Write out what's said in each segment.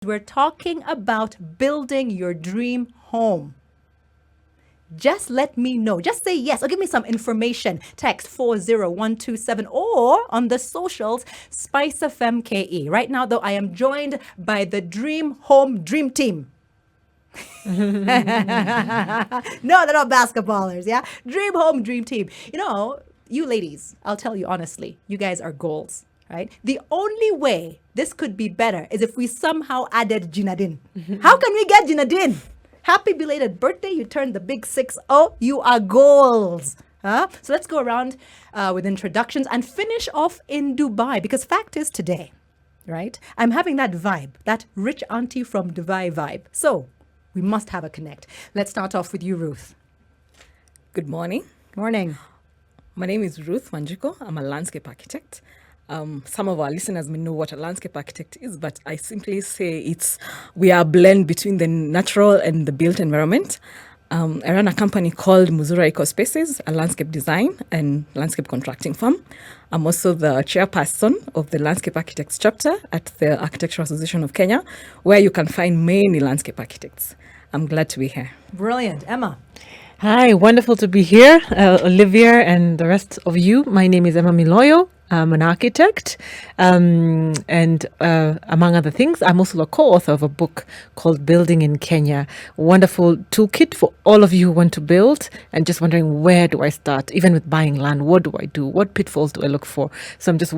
We're talking about building your dream home. Just let me know. Just say yes or give me some information. Text 40127 or on the socials, SpiceFM KE. Right now, though, I am joined by the Dream Home Dream Team. No, they're not basketballers, yeah? Dream Home Dream Team. You ladies, I'll tell you honestly, you guys are goals, right? The only way this could be better is if we somehow added Jinadin. How can we get Jinadin? Happy belated birthday. You turned the big 6-0. You are goals. Huh? So let's go around with introductions and finish off in Dubai because fact is today, right? I'm having that vibe, that rich auntie from Dubai vibe. So we must have a connect. Let's start off with you, Ruth. Good morning. Morning. My name is Ruth Wanjiko. I'm a landscape architect. Some of our listeners may know what a landscape architect is, but I simply say we are a blend between the natural and the built environment. I run a company called Muthui Ecospaces, a landscape design and landscape contracting firm. I'm also the chairperson of the Landscape Architects chapter at the Architectural Association of Kenya, where you can find many landscape architects. I'm glad to be here. Brilliant. Emma. Hi, wonderful to be here, Olivia and the rest of you. My name is Emma Miloyo. I'm an architect, and among other things, I'm also a co-author of a book called Building in Kenya. Wonderful toolkit for all of you who want to build and just wondering, where do I start? Even with buying land, what do I do? What pitfalls do I look for? So I'm just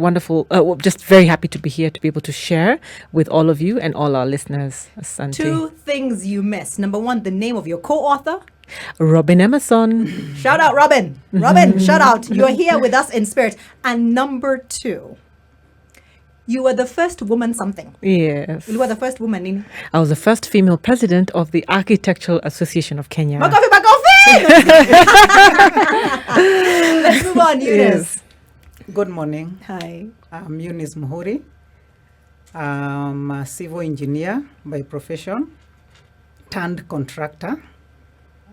just very happy to be here to be able to share with all of you and all our listeners. Asante. 2 things you missed. Number 1, the name of your co-author. Robin Emerson. Shout out, Robin. Robin, shout out. You're here with us in spirit. And number 2, you were the first woman something. Yes. You were the first woman in. I was the first female president of the Architectural Association of Kenya. Back off it! Let's move on, Eunice. Yes. Good morning. Hi. I'm Eunice Muthui. I'm a civil engineer by profession, turned contractor.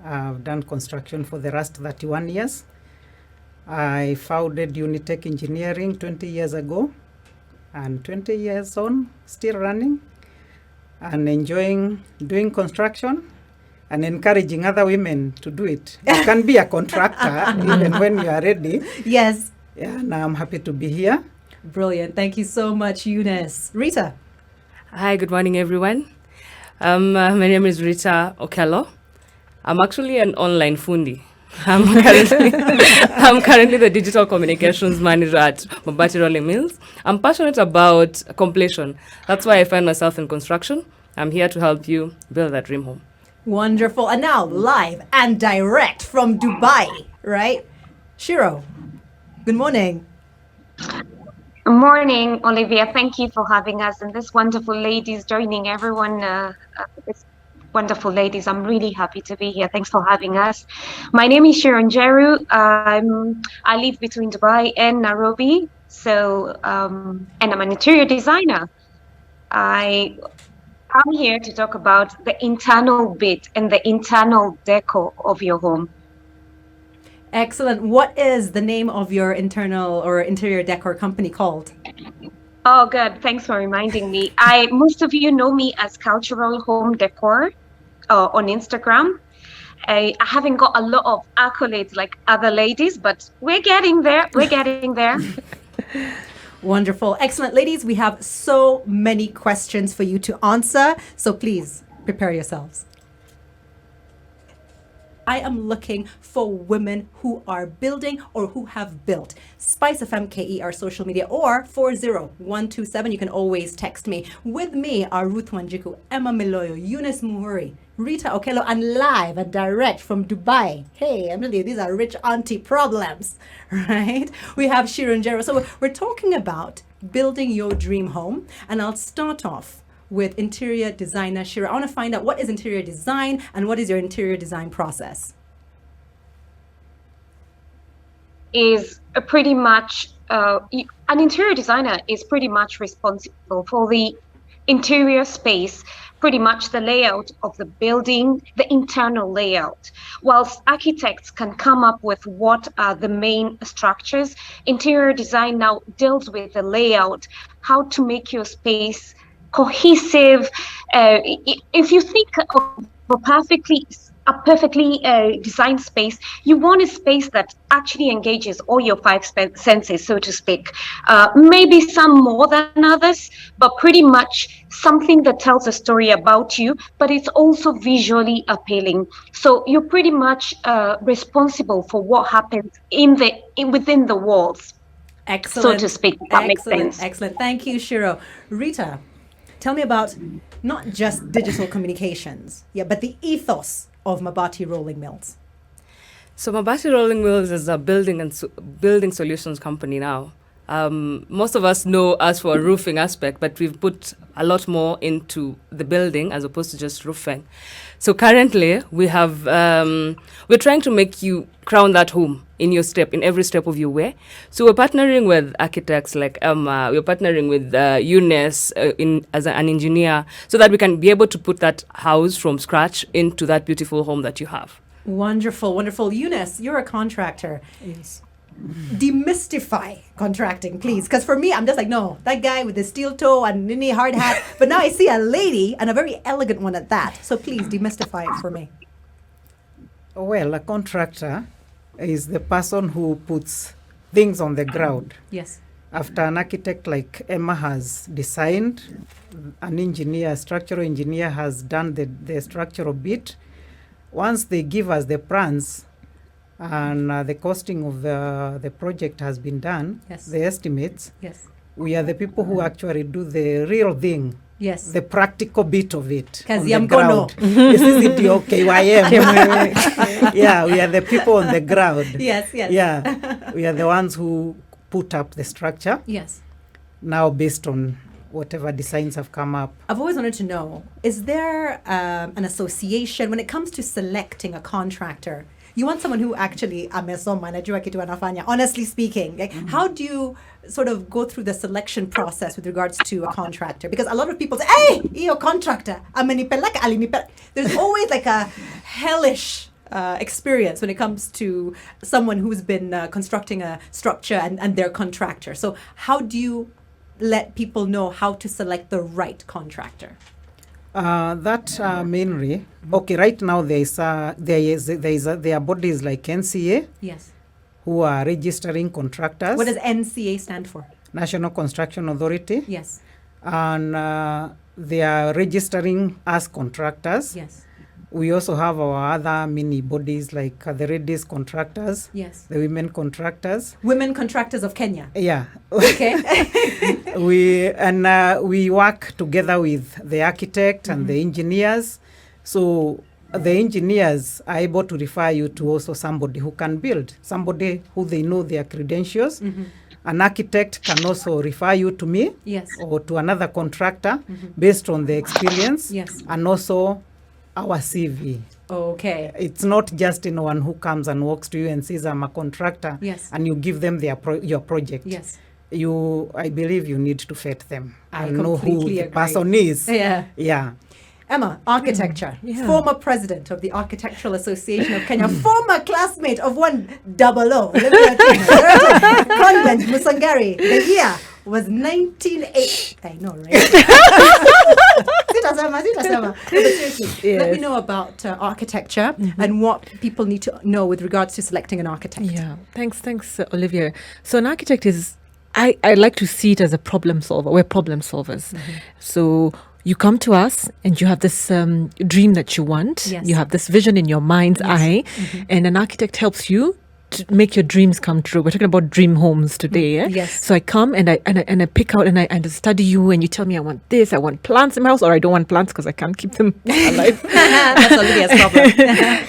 I've done construction for the last 31 years. I founded Unitech Engineering 20 years ago, and 20 years on, still running and enjoying doing construction and encouraging other women to do it. You can be a contractor even when you are ready. Yes. Yeah, and I'm happy to be here. Brilliant. Thank you so much, Eunice. Rita. Hi, good morning, everyone. My name is Rita Okello. I'm actually an online fundi. I'm currently the digital communications manager at Mabati Rolling Mills. I'm passionate about completion. That's why I find myself in construction. I'm here to help you build that dream home. Wonderful. And now live and direct from Dubai, right? Shiro, good morning. Good morning, Olivia. Thank you for having us and this wonderful ladies joining everyone. This wonderful ladies. I'm really happy to be here. Thanks for having us. My name is Sharon Jeru. I live between Dubai and Nairobi. And I'm an interior designer. I am here to talk about the internal bit and the internal decor of your home. Excellent. What is the name of your internal or interior decor company called? Oh, good. Thanks for reminding me. Most of you know me as Cultural Home Decor on Instagram. I haven't got a lot of accolades like other ladies, but we're getting there. We're getting there. Wonderful. Excellent. Ladies, we have so many questions for you to answer. So please prepare yourselves. I am looking for women who are building or who have built. SpiceFM KE, our social media, or 40127. You can always text me. With me are Ruth Wanjiku, Emma Miloyo, Eunice Muthui, Rita Okello, and live and direct from Dubai. Hey, I'm telling you, these are rich auntie problems, right? We have Shirin Jero. So we're talking about building your dream home, and I'll start off with interior designer Shira. I want to find out, what is interior design and what is your interior design process? Is pretty much an interior designer is pretty much responsible for the interior space, pretty much the layout of the building, the internal layout. Whilst architects can come up with what are the main structures, interior design now deals with the layout, how to make your space cohesive. If you think of a perfectly designed space, you want a space that actually engages all your five senses, so to speak. Maybe some more than others, but pretty much something that tells a story about you, but it's also visually appealing. So you're pretty much responsible for what happens within the walls. Excellent. So to speak, if that makes sense. Excellent. Thank you, Shiro. Rita, tell me about not just digital communications, but the ethos of Mabati Rolling Mills. So Mabati Rolling Mills is a building solutions company now. Most of us know us for a roofing aspect, but we've put a lot more into the building as opposed to just roofing. So currently, we're trying to make you crown that home in every step of your way. So we're partnering with architects like Emma, we're partnering with Eunice as an engineer, so that we can be able to put that house from scratch into that beautiful home that you have. Wonderful. Eunice, you're a contractor. Yes. Demystify contracting, please. Because for me, I'm just like, no, that guy with the steel toe and any hard hat. But now I see a lady, and a very elegant one at that. So please demystify it for me. Well, a contractor is the person who puts things on the ground. Yes. After an architect like Emma has designed, a structural engineer has done the structural bit. Once they give us the plans, and the costing of the project has been done, yes, the estimates, yes, we are the people who actually do the real thing, yes, the practical bit of it on the Yamkono. ground. This is it, okay, yeah, we are the people on the ground. Yes. Yeah, we are the ones who put up the structure. Yes. Now based on whatever designs have come up. I've always wanted to know, is there an association when it comes to selecting a contractor? You want someone who actually amesoma, najua kitu anafanya. Honestly speaking, like, how do you sort of go through the selection process with regards to a contractor? Because a lot of people say, hey, you're a contractor. There's always like a hellish experience when it comes to someone who's been constructing a structure and their contractor. So how do you let people know how to select the right contractor? Mainly, okay, right now there are bodies like NCA, yes, who are registering contractors. What does NCA stand for? National Construction Authority. Yes. And they are registering as contractors. Yes. We also have our other mini bodies like the ladies contractors. Yes. The women contractors. Women contractors of Kenya. Yeah. Okay. we work together with the architect and the engineers. So the engineers are able to refer you to also somebody who can build, somebody who they know their credentials. An architect can also refer you to me, yes, or to another contractor based on the experience, yes, and also our CV. Okay. It's not just anyone who comes and walks to you and says, I'm a contractor, yes, and you give them your project. Yes. I believe you need to vet them and know who the agree. person is. Yeah. Yeah. Emma, architecture, Yeah. former president of the Architectural Association of Kenya, former classmate of 100, Convent, Musangari. The year was 1980. I know, right? Sitasema. But seriously, let me know about architecture and what people need to know with regards to selecting an architect. Yeah, thanks, Olivia. So an architect is, I like to see it as a problem solver. We're problem solvers. So you come to us and you have this dream that you want. Yes. You have this vision in your mind's eye, and an architect helps you to make your dreams come true. We're talking about dream homes today. Yes. So I come and I pick out and I study you, and you tell me I want this, I want plants in my house, or I don't want plants because I can't keep them alive. That's Olivia's problem.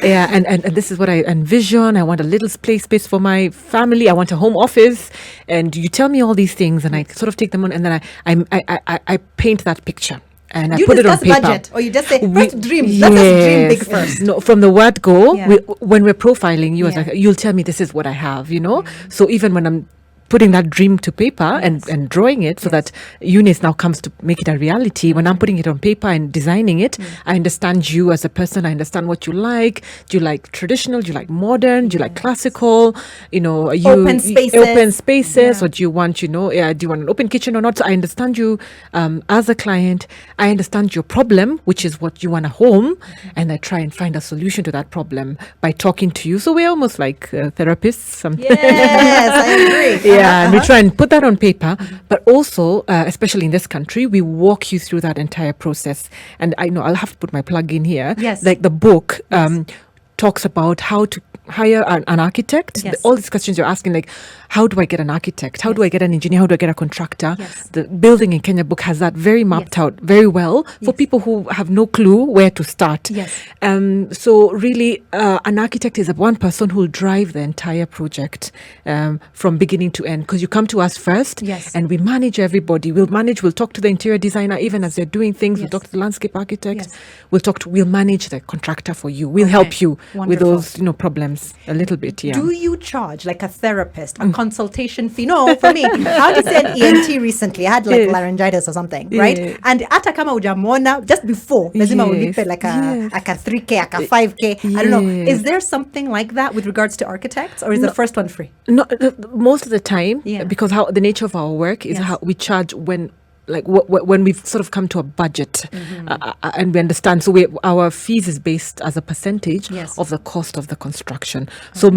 Yeah, and this is what I envision. I want a little space for my family. I want a home office, and you tell me all these things, and I sort of take them on, and then I paint that picture. And You I put it on discuss paper. budget, or you just say, first dreams. Let us dream big first. No, from the word go, Yeah. when we're profiling you, as Yeah. like, you'll tell me this is what I have, you know? So even when I'm putting that dream to paper and drawing it so that Eunice now comes to make it a reality. When I'm putting it on paper and designing it, I understand you as a person. I understand what you like. Do you like traditional? Do you like modern? Do you like classical? You know, Open spaces. Or do you want, do you want an open kitchen or not? So I understand you as a client. I understand your problem, which is what you want a home, and I try and find a solution to that problem by talking to you. So we're almost like therapists. Yes, I agree. Yeah, and we try and put that on paper, but also, especially in this country, we walk you through that entire process. And I know I'll have to put my plug in here. Yes. Like the book talks about how to hire an architect. Yes. All these questions you're asking, like, how do I get an architect? How do I get an engineer? How do I get a contractor? Yes. The Building in Kenya book has that very mapped out very well for people who have no clue where to start. Yes. So really, an architect is one person who will drive the entire project from beginning to end, because you come to us first and we manage everybody. We'll talk to the interior designer even as they're doing things. We'll talk to the landscape architect. We'll manage the contractor for you. We'll help you with those problems a little bit. Yeah. Do you charge like a therapist a consultation fee? No, for me, I just said ENT recently. I had like laryngitis or something, right? And hata kama ujamona just before, lazima ulipe like a 3K, like a 5K. I don't know. Is there something like that with regards to architects, or is the first one free? No, most of the time, because how the nature of our work is how we charge when we've sort of come to a budget and we understand. So our fees is based as a percentage of the cost of the construction. So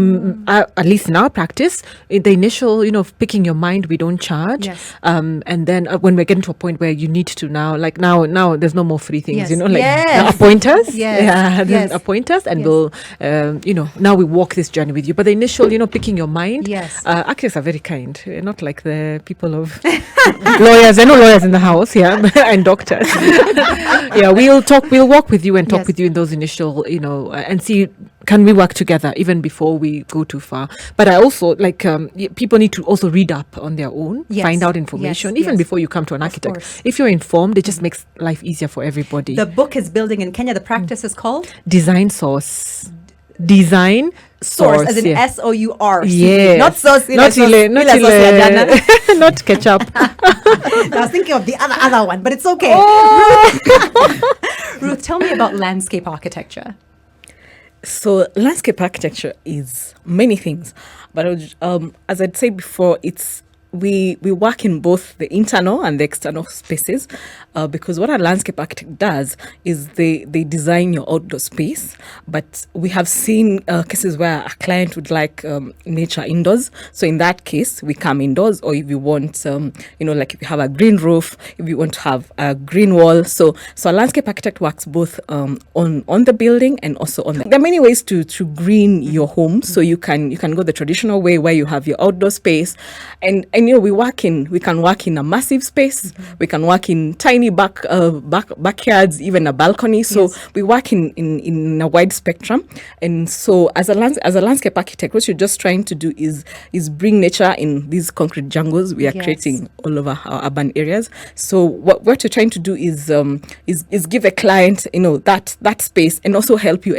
at least in our practice, in the initial, picking your mind, we don't charge. And then when we're getting to a point where you need to now there's no more free things, now appoint us. Appoint us and we'll, now we walk this journey with you. But the initial, picking your mind, architects are very kind, not like the people of lawyers. I know lawyers in the house, and doctors. We'll walk with you and talk with you in those initial, and see, can we work together even before we go too far. But I also people need to also read up on their own, find out information even before you come to an architect. If you're informed, it just makes life easier for everybody. The book is Building in Kenya. The practice is called Design Source. Design Source, as in SOUR. Not sauce, not ketchup. I was thinking of the other one, but it's okay. Ruth, tell me about landscape architecture. So landscape architecture is many things, but as I'd said before, we work in both the internal and the external spaces, because what a landscape architect does is they design your outdoor space. But we have seen cases where a client would like nature indoors. So in that case, we come indoors. Or if you want, like if you have a green roof, if you want to have a green wall. So a landscape architect works both on the building and also on the. There are many ways to green your home. So you can go the traditional way where you have your outdoor space, and we can work in a massive space. We can work in tiny backyards, even a balcony. So we work in a wide spectrum. And so as a landscape architect, what you're just trying to do is bring nature in these concrete jungles we are creating all over our urban areas. So what we're trying to do is give a client that space, and also help you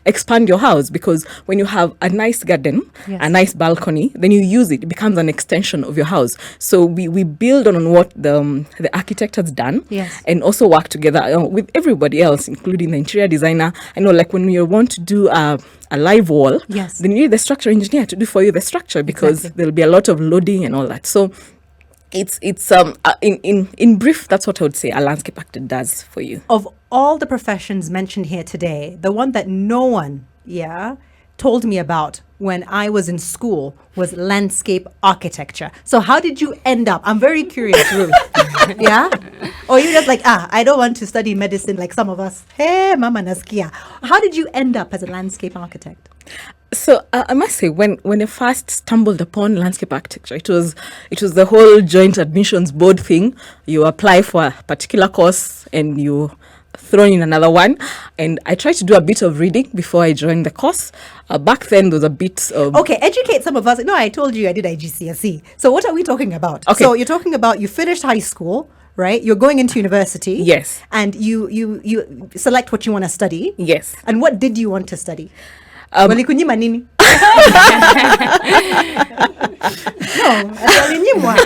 expand your house, because when you have a nice garden, a nice balcony, then you use it. It becomes an extension of your house. So we build on what the architect has done, and also work together with everybody else, including the interior designer. I know, like when you want to do a live wall, then you need the structural engineer to do for you the structure, because there'll be a lot of loading and all that. So it's in brief, that's what I would say a landscape architect does for you. Of all the professions mentioned here today, the one that no one told me about when I was in school was landscape architecture. So how did you end up? I'm very curious, Ruth. Or you just like, I don't want to study medicine like some of us. Hey, mama naskia. How did you end up as a landscape architect? So I must say, when I first stumbled upon landscape architecture, it was the whole joint admissions board thing. You apply for a particular course and you thrown in another one, and I tried to do a bit of reading before I joined the course. Back then there was a bit of... Okay, educate some of us. No, I told you I did IGCSE. So what are we talking about? Okay. So you're talking about you finished high school, right? You're going into university. Yes. And you select what you want to study. Yes. And what did you want to study? Walikunyima nini? alinyimwa.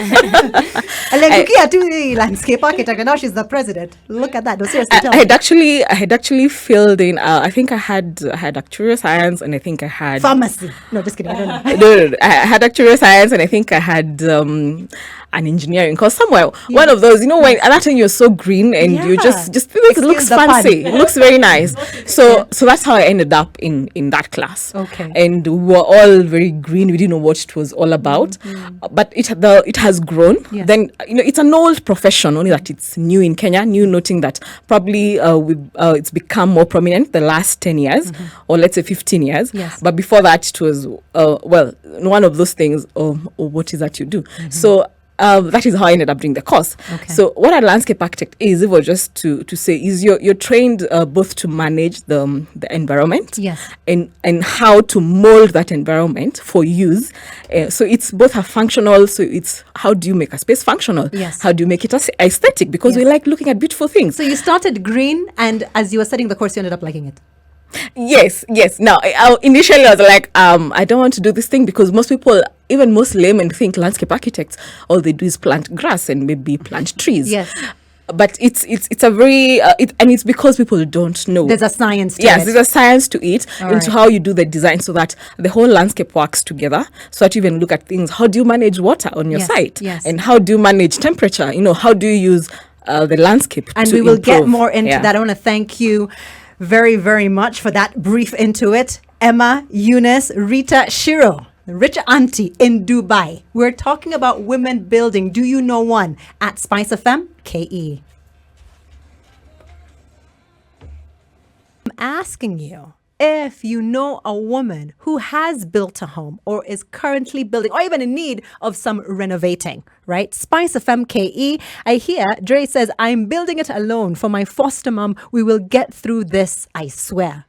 Aliangukia tu the landscape architect, and now she's the president. Look at that. No, seriously, tell I me. had actually filled in. I think I had actuarial science, and I think I had Pharmacy. No, just kidding. I don't know. no, I had actuarial science, and I think I had an engineering course somewhere. One of those, when at that time you're so green and you just feel like it looks Excuse the pun. fancy. It looks very nice. So that's how I ended up in that class. Okay. And we were all very green. We didn't know what it was all about, but it has grown. Yes. Then it's an old profession, only that it's new in Kenya. New, noting that probably it's become more prominent the last 10 years, or let's say 15 years. Yes. But before that, it was one of those things. Or what is that you do? So. That is how I ended up doing the course. Okay. So what a landscape architect is, it was just to say, is you're trained both to manage the environment, Yes. and how to mold that environment for use. So it's both a functional, so it's how do you make a space functional? Yes. How do you make it aesthetic? Because we Yes. like looking at beautiful things. So you started green, and as you were studying the course, you ended up liking it. Yes. Now, initially I was like, I don't want to do this thing, because most people, even most laymen, think landscape architects, all they do is plant grass and maybe plant trees. Yes. But it's a very and it's because people don't know. There's a science to Yes, it. there's a science to it, All into right. how you do the design, so that the whole landscape works together. So that you even look at things. How do you manage water on your Yes, site? yes. And how do you manage temperature? How do you use the landscape? And to we will get improve? more into Yeah. that. I want to thank you very, very much for that brief into it. Emma, Eunice, Rita, Shiro, the rich auntie in Dubai. We're talking about women building. Do you know one? At SpiceFM KE. I'm asking you if you know a woman who has built a home or is currently building or even in need of some renovating, right? Spice FM KE. I hear Dre says, I'm building it alone for my foster mom. We will get through this, I swear.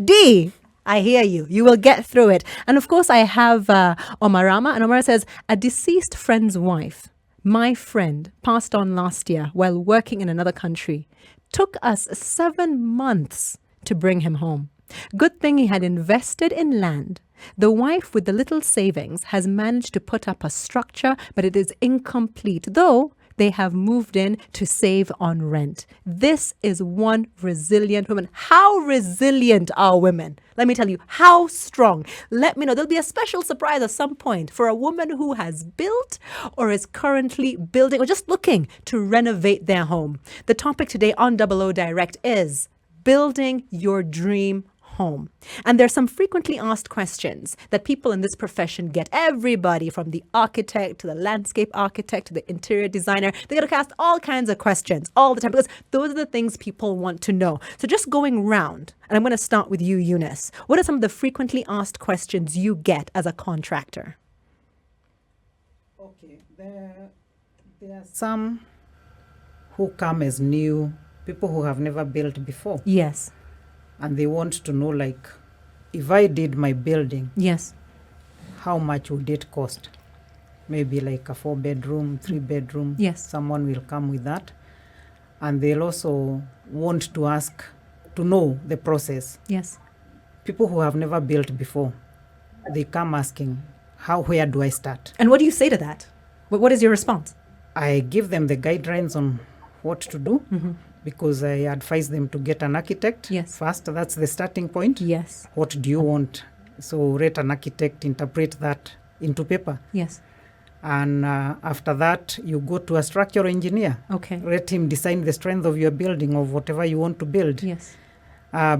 D, I hear you. You will get through it. And of course, I have Omarama. And Omara says, a deceased friend's wife, my friend, passed on last year while working in another country. Took us 7 months to bring him home. Good thing he had invested in land. The wife with the little savings has managed to put up a structure, but it is incomplete, though they have moved in to save on rent. This is one resilient woman. How resilient are women? Let me tell you, how strong. Let me know. There'll be a special surprise at some point for a woman who has built or is currently building or just looking to renovate their home. The topic today on Double O Direct is building your dream home. And there's some frequently asked questions that people in this profession get. Everybody from the architect to the landscape architect to the interior designer, they get to ask all kinds of questions all the time because those are the things people want to know. So just going round, and I'm going to start with you, Eunice. What are some of the frequently asked questions you get as a contractor? Okay, there are some who come as new people who have never built before. Yes. And they want to know, like, if I did my building, Yes. how much would it cost? Maybe like a 4-bedroom, 3-bedroom. Yes. Someone will come with that. And they'll also want to ask to know the process. Yes. People who have never built before, they come asking, where do I start? And what do you say to that? What is your response? I give them the guidelines on what to do. Mm-hmm. Because I advise them to get an architect Yes. first. That's the starting point. Yes. What do you want? So rate an architect, interpret that into paper. Yes. And after that, you go to a structural engineer. Okay. Let him design the strength of your building, of whatever you want to build. Yes.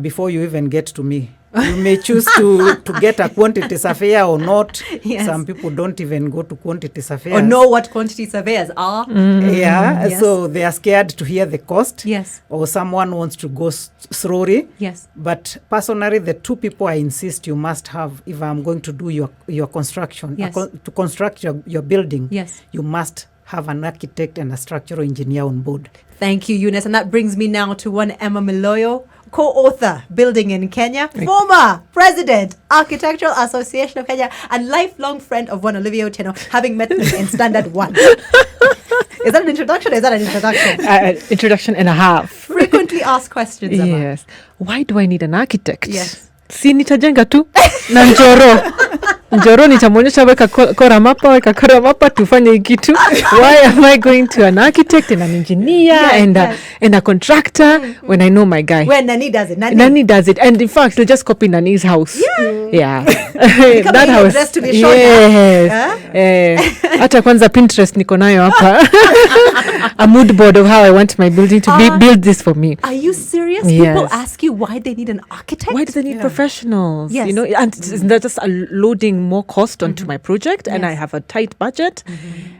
Before you even get to me. You may choose to get a quantity surveyor or not. Yes. Some people don't even go to quantity surveyors. Or know what quantity surveyors are. Yeah, Yes. so they are scared to hear the cost. Yes. Or someone wants to go slowly. Yes. But personally, the two people I insist you must have, if I'm going to do your construction, Yes. to construct your building, Yes. you must have an architect and a structural engineer on board. Thank you, Eunice. And that brings me now to one Emma Miloyo, co-author, Building in Kenya, former president, Architectural Association of Kenya, and lifelong friend of one Olivia Otieno, having met me in Standard 1. Is that an introduction or is that an introduction? Introduction and a half. Frequently asked questions, Emma. Yes. Why do I need an architect? Yes. si nitajenga tu na njoro nitamwonyesha weka kora mapa tufanye hii kitu. Why am I going to an architect and an engineer and a contractor when I know my guy? When Nani does it. Nani does it. And in fact, he'll just copy Nani's house. Yeah. That house. Dressed to be short. Yes. Hata kwanza Pinterest niko nayo hapa. A mood board of how I want my building to be. Build this for me. Are you serious? Yes. People ask you why they need an architect? Why do they need professionals? Yes. You know, and they're just loading more cost onto my project, and I have a tight budget.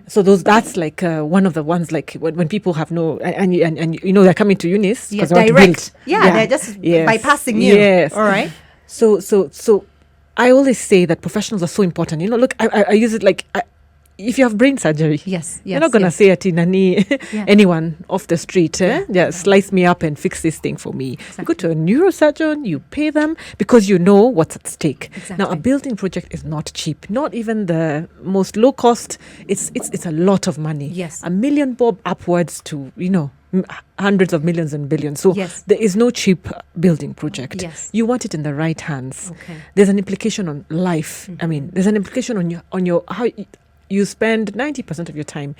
So that's like one of the ones, like when people have no, and you know, they're coming to UNIS because they want to build. They're just bypassing you. Yes. All right. So I always say that professionals are so important. You know, look, I use it like, if you have brain surgery, you're not going to say ati nani anyone off the street, slice me up and fix this thing for me. Exactly. You go to a neurosurgeon, you pay them because you know what's at stake. Exactly. Now, a building project is not cheap, not even the most low cost. It's a lot of money. Yes. $1 million bob upwards to, you know, hundreds of millions and billions. So Yes. there is no cheap building project. Yes. You want it in the right hands. Okay. There's an implication on life. I mean, there's an implication on your how you spend 90% of your time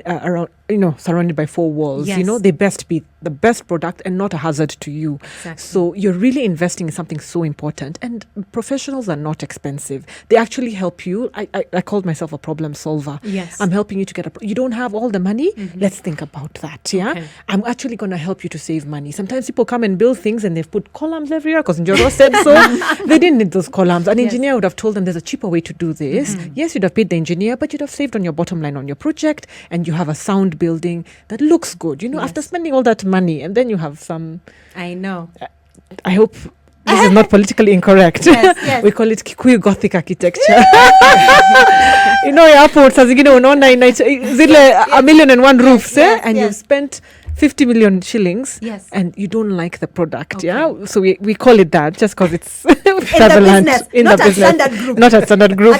around, you know, surrounded by four walls. Yes. You know, they best be the best product and not a hazard to you. Exactly. So you're really investing in something so important. And professionals are not expensive. They actually help you. I called myself a problem solver. Yes. I'm helping you to get you don't have all the money. Let's think about that. Yeah. Okay. I'm actually going to help you to save money. Sometimes people come and build things and they've put columns everywhere because Njoro said so. They didn't need those columns. An engineer would have told them there's a cheaper way to do this. Yes, you'd have paid the engineer, but you'd have saved on your bottom line on your project, and you have a sound building that looks good. You know, after spending all that money, and then you have some. I know. I hope this is not politically incorrect. Yes. We call it Kikuyu Gothic architecture. You know, airports, as you know, zile 1,000,001 roofs, and you've spent 50 million shillings, and you don't like the product, so we call it that just because it's prevalent in the business, Standard Group. Not at Standard Group.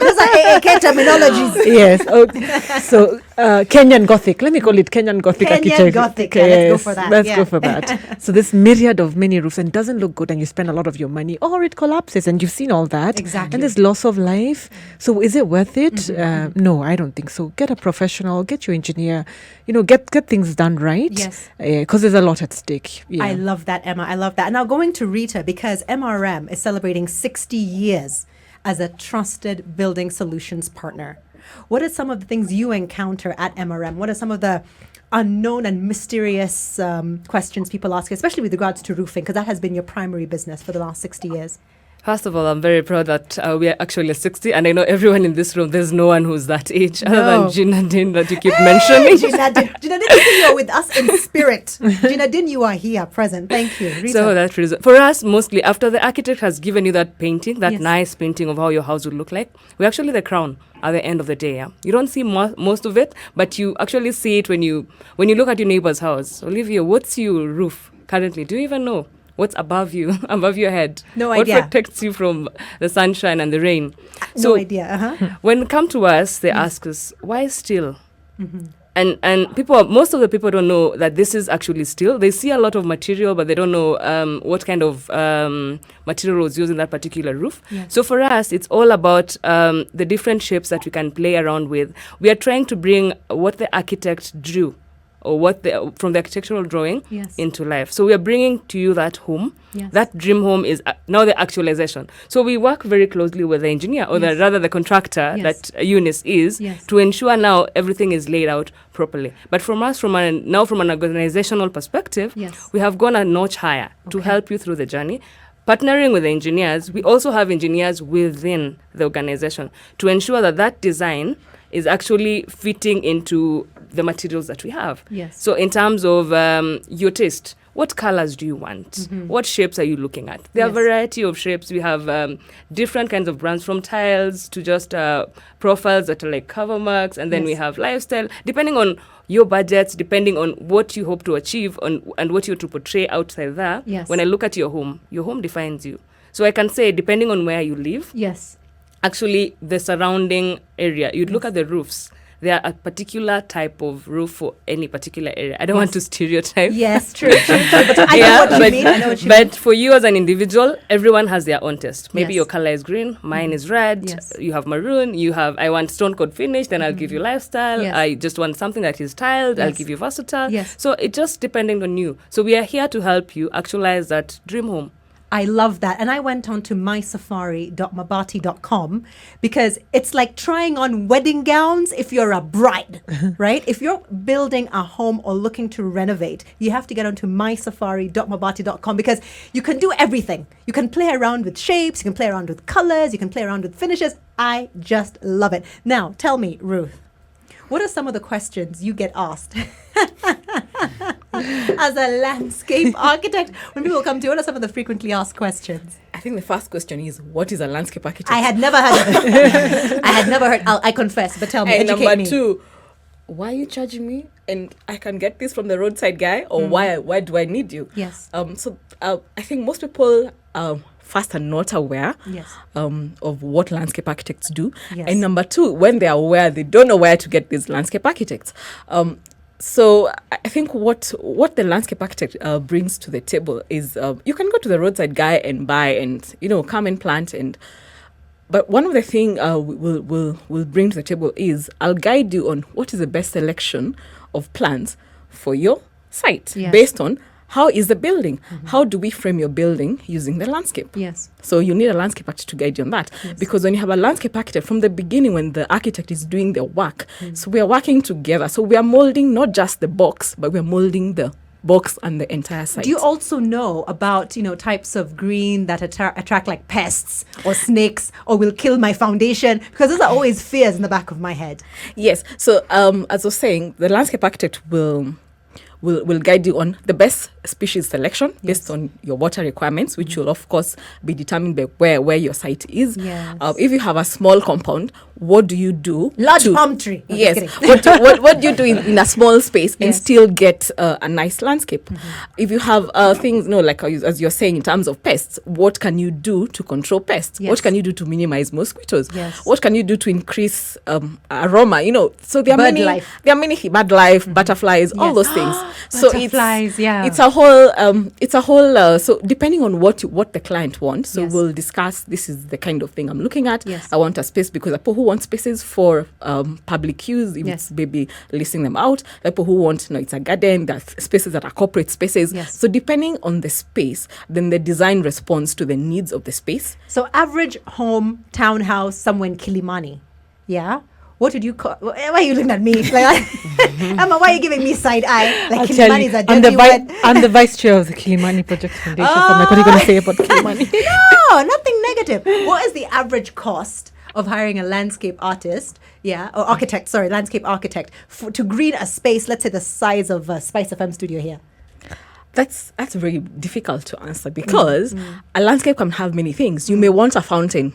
Those are AAK terminologies. Yes. So Kenyan Gothic. Let me call it Kenyan Gothic architecture. Gothic. Let's go for that. Let's go for that. So this myriad of many roofs, and doesn't look good, and you spend a lot of your money, or it collapses, and you've seen all that. Exactly. And there's loss of life. So is it worth it? No, I don't think so. Get a professional. Get your engineer. You know, get things done right. Yes. Because there's a lot at stake. Yeah. I love that, Emma. I love that. And now going to Rita, because MRM is celebrating 60 years as a trusted building solutions partner. What are some of the things you encounter at MRM? What are some of the unknown and mysterious questions people ask, especially with regards to roofing, because that has been your primary business for the last 60 years? First of all, I'm very proud that we are actually 60, and I know everyone in this room, there's no one who's that age, other than Gina Din that you keep mentioning. Gina Din, you're with us in spirit. Gina Din, you are here, present. Thank you. Rita. So that's reason. For us, mostly, after the architect has given you that painting, that nice painting of how your house would look like, we're actually the crown at the end of the day. Yeah? You don't see most of it, but you actually see it when you look at your neighbor's house. Olivia, what's your roof currently? Do you even know? What's above you, above your head? No idea. What protects you from the sunshine and the rain? No idea. When they come to us, they ask us, why steel? And most of the people don't know that this is actually steel. They see a lot of material, but they don't know what kind of material was used in that particular roof. Yes. So for us, it's all about the different shapes that we can play around with. We are trying to bring what the architect drew, or from the architectural drawing into life. So we are bringing to you that home. Yes. That dream home is now the actualization. So we work very closely with the engineer, or rather the contractor that UNIS is, to ensure now everything is laid out properly. But from us, from an organizational perspective, we have gone a notch higher to help you through the journey. Partnering with the engineers, we also have engineers within the organization to ensure that design is actually fitting into the materials that we have. Yes. So in terms of your taste, what colors do you want? What shapes are you looking at? There are a variety of shapes. We have different kinds of brands, from tiles to just profiles that are like cover marks, and then we have lifestyle, depending on your budgets, depending on what you hope to achieve and what you want to portray outside there. Yes. When I look at your home defines you. So I can say, depending on where you live, Yes. actually the surrounding area, you'd look at the roofs there are a particular type of roof for any particular area. I don't want to stereotype. Yes, true. But I know what you mean. I know what you But for you as an individual, everyone has their own taste. Maybe Yes. your color is green, mine is red, Yes. you have maroon, you have, I want stone cold finish, then I'll give you lifestyle. Yes. I just want something that is tiled, I'll Yes. give you versatile. Yes. So it just depending on you. So we are here to help you actualize that dream home. I love that. And I went on to mysafari.mabati.com because it's like trying on wedding gowns if you're a bride, right? If you're building a home or looking to renovate, you have to get onto mysafari.mabati.com because you can do everything. You can play around with shapes, you can play around with colors, you can play around with finishes. I just love it. Now, tell me, Ruth, what are some of the questions you get asked? As a landscape architect, when people come to you, what are some of the frequently asked questions? I think the first question is, what is a landscape architect? I had never heard of it. I had never heard. I confess, but tell me, And educate number me. 2, why are you charging me? And I can get this from the roadside guy, or why do I need you? Yes. So I think most people first are not aware Yes. of what landscape architects do. Yes. And number 2, when they're aware, they don't know where to get these landscape architects. So I think what the landscape architect brings to the table is you can go to the roadside guy and buy and come and plant but one of the things we'll bring to the table is I'll guide you on what is the best selection of plants for your site Yes. based on how is the building, how do we frame your building using the landscape. Yes. So you need a landscape architect to guide you on that. Yes. Because when you have a landscape architect from the beginning, when the architect is doing the work, so we are working together. So we are molding not just the box, but we are molding the box and the entire site. Do you also know about types of green that attract like pests or snakes or will kill my foundation? Because those are always fears in the back of my head. Yes. So as I was saying, the landscape architect will guide you on the best species selection based on your water requirements, which will of course be determined by where your site is. Yes. If you have a small compound, what do you do? Large palm tree. No, Yes. just kidding. what do you do in a small space and Yes. still get a nice landscape? If you have things, like as you're saying in terms of pests, what can you do to control pests? Yes. What can you do to minimize mosquitoes? Yes. What can you do to increase aroma? So there are Bird many life. there are many bird life, butterflies, all Yes. those things. Butterflies, yeah. It's a whole so depending on what the client wants, so Yes. we'll discuss this is the kind of thing I'm looking at. Yes. I want a space because people who want spaces for public use, if Yes. it's maybe leasing them out, people who want it's a garden, there's spaces that are corporate spaces. Yes. So depending on the space, then the design responds to the needs of the space. So average home, townhouse, somewhere in Kilimani. Yeah. What would you call? Why are you looking at me? Like, Emma, why are you giving me side eye? Like I'll tell Kilimani you, is a I'm the, dirty word. I'm the vice chair of the Kilimani Project Foundation. So I'm like, what are you going to say about Kilimani? No, nothing negative. What is the average cost of hiring a landscape artist? Yeah, or architect. Sorry, landscape architect to green a space. Let's say the size of SpiceFM studio here. That's very difficult to answer because a landscape can have many things. You may want a fountain.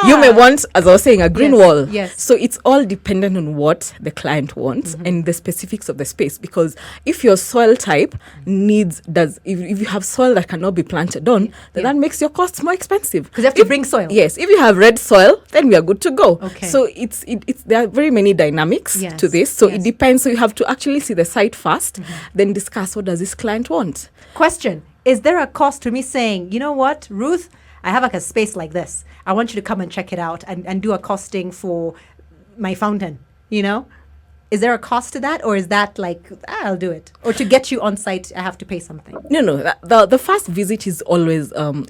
You may want, as I was saying, a green Yes, wall. yes. So it's all dependent on what the client wants and the specifics of the space. Because if your soil type if you have soil that cannot be planted on, then that makes your costs more expensive. Because you have to bring soil. Yes, if you have red soil, then we are good to go. Okay. So it's there are very many dynamics Yes, to this. So yes. it depends. So you have to actually see the site first, then discuss what does this client want. Question: is there a cost to me saying, you know what, Ruth? I have like a space like this. I want you to come and check it out and do a costing for my fountain, Is there a cost to that? Or is that like, I'll do it? Or to get you on site, I have to pay something? No. The first visit is always on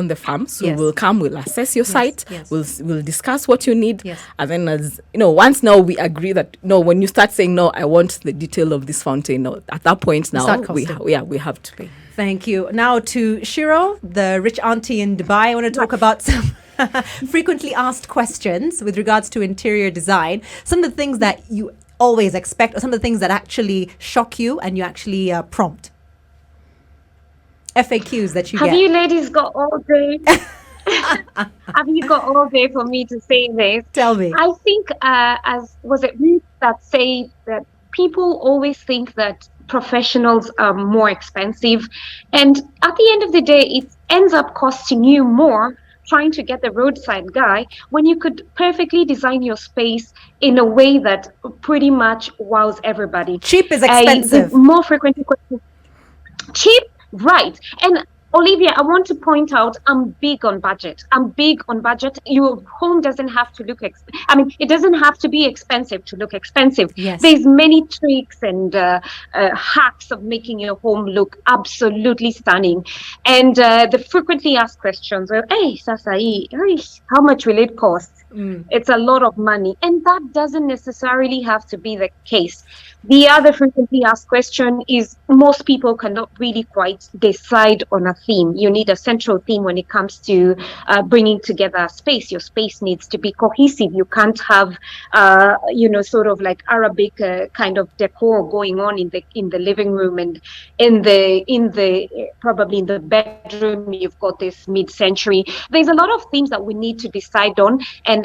the farm. So Yes. we'll come, we'll assess your site, yes. we'll discuss what you need, Yes. and then as once now we agree that when you start saying no, I want the detail of this fountain. No, at that point now start we costing. we have to pay. Thank you. Now to Shiro, the rich auntie in Dubai. I want to talk about some frequently asked questions with regards to interior design. Some of the things that you always expect, or some of the things that actually shock you and you actually prompt. FAQs that you Have get. you ladies got all day? Have you got all day for me to say this? Tell me. I think, as was it Ruth that said that people always think that professionals are more expensive, and at the end of the day, it ends up costing you more trying to get the roadside guy when you could perfectly design your space in a way that pretty much wows everybody. Cheap is The expensive. more frequent questions. Cheap, right. And Olivia, I want to point out, I'm big on budget. Your home doesn't have to look, it doesn't have to be expensive to look expensive. Yes. There's many tricks and hacks of making your home look absolutely stunning. And the frequently asked questions are, hey, Sasa, how much will it cost? It's a lot of money. And that doesn't necessarily have to be the case. The other frequently asked question is most people cannot really quite decide on a theme. You need a central theme when it comes to bringing together a space. Your space needs to be cohesive. You can't have, sort of like Arabic kind of decor going on in the living room, and probably in the bedroom you've got this mid-century. There's a lot of themes that we need to decide on, and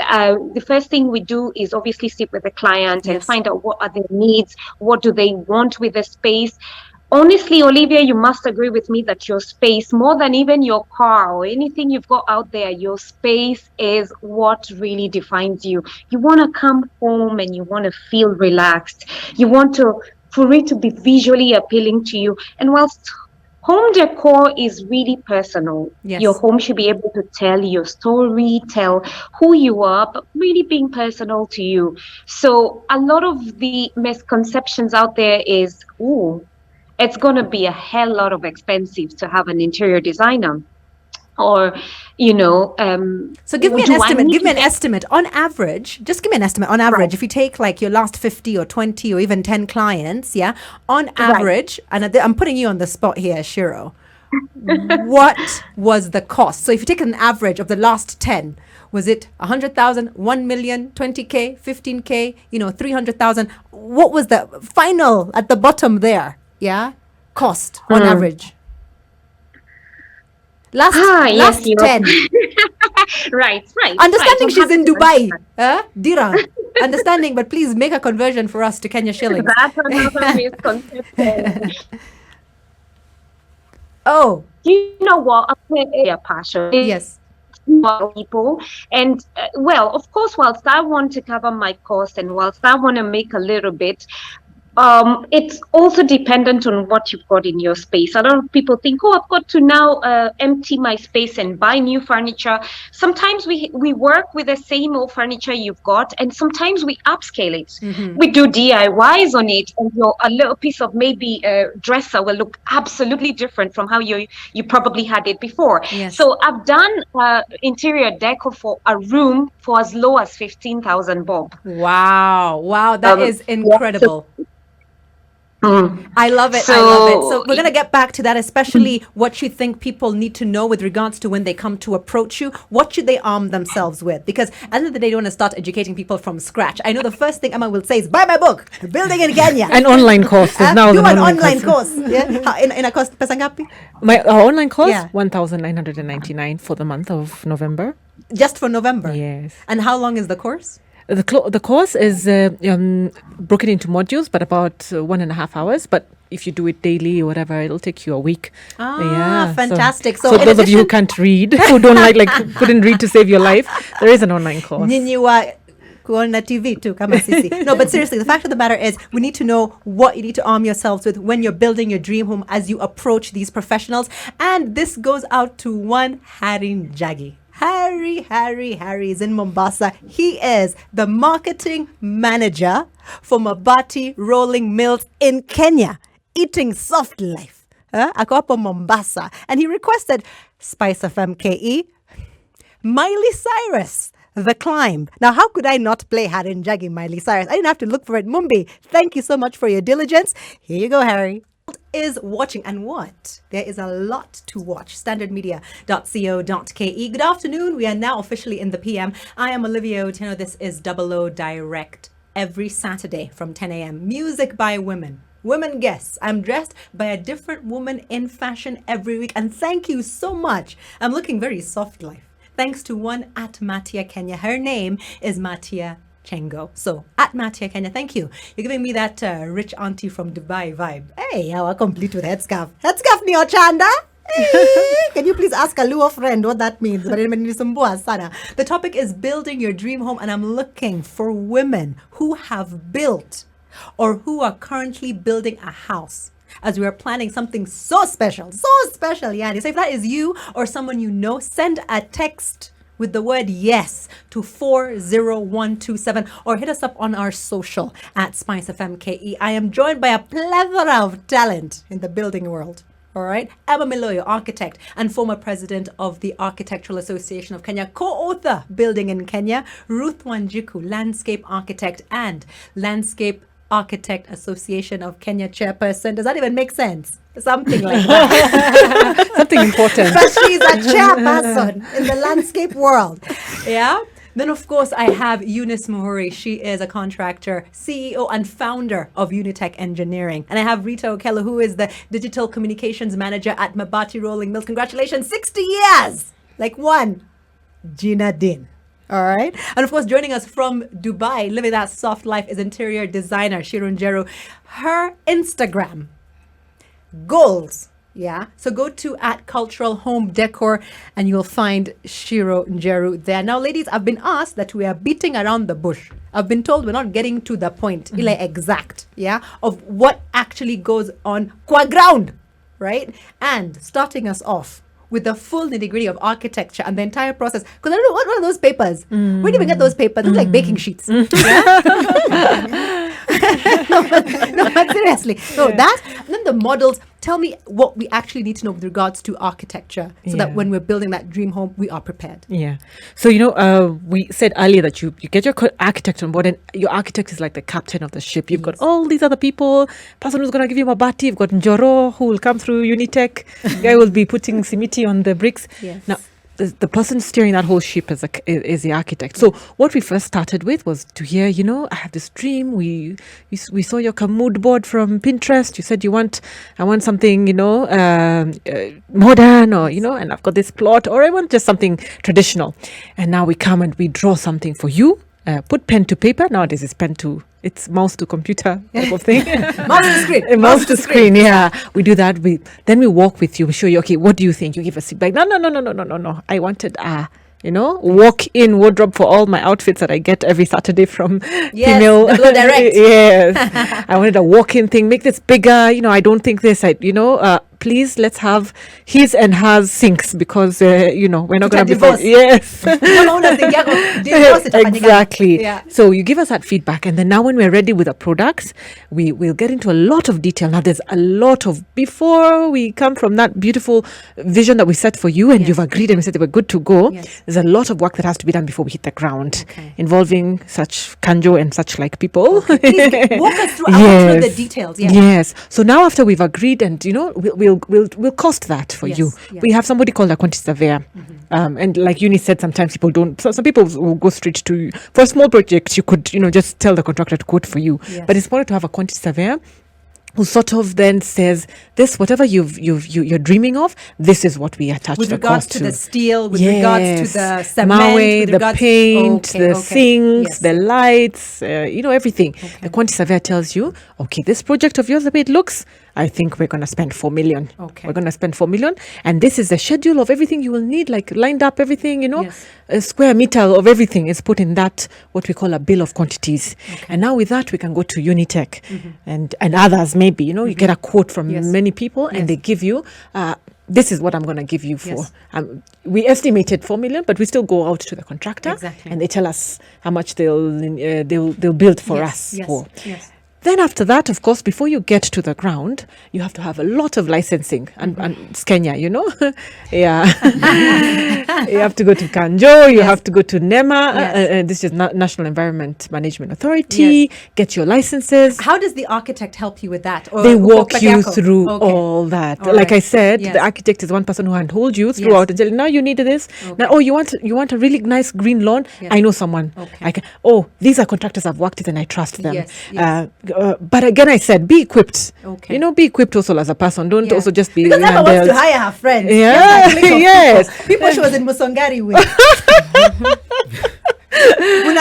the first thing we do is obviously sit with the client and find out what are their needs. What do they want with the space? Honestly, Olivia, you must agree with me that your space, more than even your car or anything you've got out there, your space is what really defines you. You want to come home and you want to feel relaxed. You want for it to be visually appealing to you. And whilst home decor is really personal. Yes. Your home should be able to tell your story, tell who you are, but really being personal to you. So a lot of the misconceptions out there is, it's going to be a hell lot of expensive to have an interior designer. Or, so give me an estimate. Give me an estimate on average. Just give me an estimate on average. Right. If you take like your last 50 or 20 or even 10 clients, on average, and I'm putting you on the spot here, Shiro. What was the cost? So if you take an average of the last 10, was it 100,000, 1 million, 20K, 15K, 300,000? What was the final at the bottom there? Cost on average. Last 10. Right. Understanding she's in Dubai. Dirham. Understanding, but please make a conversion for us to Kenya shillings. That's another misconception. Oh. You know what? I'm passion. Yes. People. And, of course, whilst I want to cover my cost and whilst I want to make a little bit, it's also dependent on what you've got in your space. A lot of people think, I've got to now empty my space and buy new furniture. Sometimes we work with the same old furniture you've got, and sometimes we upscale it. Mm-hmm. We do DIYs on it, and a little piece of maybe dresser will look absolutely different from how you probably had it before. Yes. So I've done interior decor for a room for as low as 15,000 bob. Wow, that is incredible. I love it. So we're going to get back to that, especially what you think people need to know with regards to when they come to approach you. What should they arm themselves with? Because at the end of the day, they want to start educating people from scratch. I know the first thing Emma will say is, buy my book, Building in Kenya. An online course. Do an online course. In a cost, pesangapi? Our online course, 1,999 for the month of November. Just for November? Yes. And how long is the course? The course is broken into modules, but about 1.5 hours. But if you do it daily or whatever, it'll take you a week. Fantastic. So those of you who can't read, who don't couldn't read to save your life, there is an online course. Kuona TV too, kama sisi. No, but seriously, the fact of the matter is we need to know what you need to arm yourselves with when you're building your dream home as you approach these professionals. And this goes out to one Harry Njagi. Harry is in Mombasa. He is the marketing manager for Mabati Rolling Mills in Kenya, eating soft life. Ako hapo Mombasa. And he requested SpiceFM KE, Miley Cyrus, The Climb. Now, how could I not play Harry Njagi, Miley Cyrus? I didn't have to look for it. Mumbi, thank you so much for your diligence. Here you go, Harry. Is watching, and what? There is a lot to watch. Standardmedia.co.ke. Good afternoon. We are now officially in the PM. I am Olivia Otieno. This is Double O Direct every Saturday from 10 a.m. Music by women. Women guests. I'm dressed by a different woman in fashion every week. And thank you so much. I'm looking very soft life. Thanks to one at Matia Kenya. Her name is Matia Chengo. So at Matia Kenya, thank you. You're giving me that rich auntie from Dubai vibe. Hey, how I complete with headscarf. Headscarf ni ochanda. Can you please ask a Luo friend what that means? The topic is building your dream home, and I'm looking for women who have built or who are currently building a house, as we are planning something so special, Yani. So if that is you or someone you know, send a text with the word yes to 40127 or hit us up on our social at SpiceFM KE. I am joined by a plethora of talent in the building world. All right. Emma Miloyo, architect and former president of the Architectural Association of Kenya, co-author Building in Kenya. Ruth Wanjiku, landscape architect and Landscape Architect Association of Kenya chairperson. Does that even make sense? Something like that. Something important. But she's a chairperson in the landscape world. Yeah. Then, of course, I have Eunice Muthui. She is a contractor, CEO and founder of Unitech Engineering. And I have Rita Okello, who is the digital communications manager at Mabati Rolling Mills. Congratulations, 60 years! Like one, Gina Din. All right. And of course, joining us from Dubai, living that soft life, is interior designer Shiro Njeru. Her Instagram goals. Yeah. So go to @culturalhomedecor and you'll find Shiro Njeru there. Now, ladies, I've been asked that we are beating around the bush. I've been told we're not getting to the point, exact, of what actually goes on qua ground, right? And starting us off with the full nitty-gritty of architecture and the entire process. Because I don't know, what are those papers? Where do we get those papers? They look like baking sheets. Yeah? no, but seriously. So that, and then the models. Tell me what we actually need to know with regards to architecture so that when we're building that dream home, we are prepared. Yeah. So, we said earlier that you get your architect on board, and your architect is like the captain of the ship. You've got all these other people, person who's going to give you Mabati, you've got Njoro, who will come through Unitech, guy will be putting simiti on the bricks. Yes. Now, the person steering that whole ship is the architect. So what we first started with was to hear, I have this dream. We saw your mood board from Pinterest. You said I want something, modern, or, and I've got this plot, or I want just something traditional. And now we come and we draw something for you. Put pen to paper. Nowadays it's mouse to computer type of thing. Mouse to screen. Mouse to screen, yeah. We do that. Then we walk with you. We show you, okay, what do you think? You give us feedback. No. I wanted walk-in wardrobe for all my outfits that I get every Saturday from female. The Blow Direct. Yes. I wanted a walk-in thing. Make this bigger. I don't think this. Please, let's have his and hers sinks because, we're not going to be... Yes. Exactly. Yeah. So you give us that feedback, and then now when we're ready with the products, we'll get into a lot of detail. Now, there's a lot of... Before we come from that beautiful vision that we set for you, and you've agreed and we said they were good to go, there's a lot of work that has to be done before we hit the ground, involving such kanjo and such like people. Please walk us through, I want to know the details. Yes. So now after we've agreed and, we'll cost that for you. Yes. We have somebody called a quantity surveyor. And like Uni said, sometimes people don't. So some people will go straight to, for a small project, you could, just tell the contractor to quote for you. Yes. But it's important to have a quantity surveyor who sort of then says, this, whatever you're dreaming of, this is what we attach with the regards cost to the steel, with regards to the cement, Mawe, with the regards paint, the sinks, Yes. the lights, everything. The quantity surveyor tells you, okay, this project of yours, the way it looks, I think we're going to spend 4 million. Okay. We're going to spend 4 million. And this is the schedule of everything you will need, like lined up everything, Yes. a square meter of everything is put in that, what we call a bill of quantities. Okay. And now with that, we can go to Unitech and others maybe, you get a quote from many people and they give you, this is what I'm going to give you for. Yes. We estimated 4 million, but we still go out to the contractor Exactly. and they tell us how much they'll build for us for. Yes. Then after that, of course, before you get to the ground, you have to have a lot of licensing. And it's Kenya, Yeah. You have to go to Kanjo, you have to go to NEMA, this is National Environment Management Authority, get your licenses. How does the architect help you with that? Or They walk you through all that. All like right. I said, Yes. the architect is one person who handholds you throughout and tell you, now you need this. Okay. Now, you want a really nice green lawn? Yes. I know someone. Okay. These are contractors I've worked with and I trust them. Yes. But again, I said, be equipped. Okay. Be equipped also as a person. Don't also just be because Emma wants handheld. to hire her friends. Yeah. Yes. People she was in Musongari with.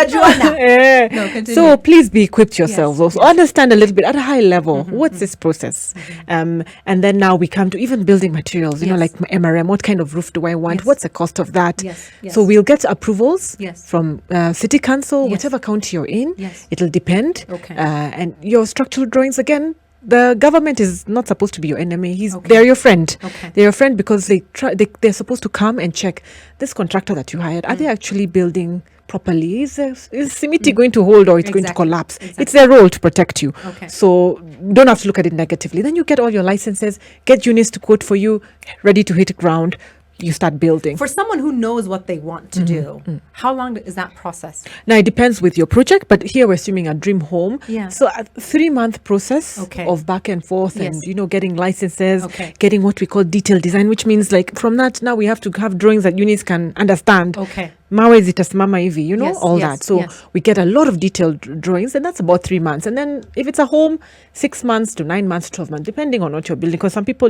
Mnajuana. Yeah. No, continue. So please be equipped yourselves. Yes, Also yes. understand a little bit at a high level. What's this process? And then now we come to even building materials. You know, Yes. like MRM. What kind of roof do I want? Yes. What's the cost of that? Yes, yes. So we'll get approvals Yes. from city council, Yes. whatever county you're in. Yes. It'll depend. Okay. And your structural drawings again. The government is not supposed to be your enemy. Okay. They're your friend. Okay. They're your friend because they're supposed to come and check this contractor that you hired. Are they actually building properly? Is Simiti going to hold or it's going to Exactly. collapse? Exactly. It's their role to protect you. Okay. So don't have to look at it negatively. Then you get all your licenses, get units to quote for you, ready to hit ground. You start building. For someone who knows what they want to do, how long is that process? Now it depends with your project, but here we're assuming a dream home. Yeah. So a 3-month process Okay. of back and forth Yes. and getting licenses, Okay. getting what we call detailed design, which means like from that now we have to have drawings that units can understand. Okay. Mawe zitasimama hivi, Yes, all yes, that. So yes. we get a lot of detailed drawings, and that's about 3 months. And then if it's a home, 6 months to 9 months, 12 months, depending on what you're building. Because some people,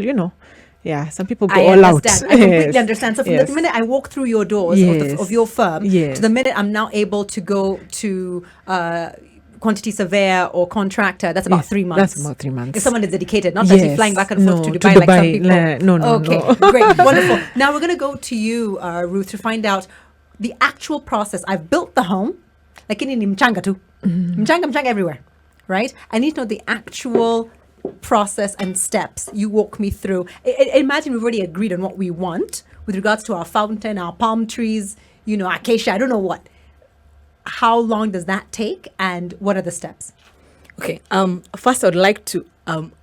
some people go I all understand. out. I completely Yes. understand. So from Yes. the minute I walk through your doors Yes. of your firm Yes. to the minute I'm now able to go to quantity surveyor or contractor, that's about Yes, 3 months. that's about 3 months. If someone is dedicated, not that you're Yes. flying back and forth No, to to Dubai like some Dubai. people. No, Okay, no. great, wonderful. Now we're going to go to you, Ruth, to find out the actual process. I've built the home, like in mchanga too, mchanga everywhere, right? I need to know the actual process and steps you walk me through. Imagine we've already agreed on what we want with regards to our fountain, our palm trees, acacia, I don't know what. How long does that take and what are the steps? Okay. First, I would like to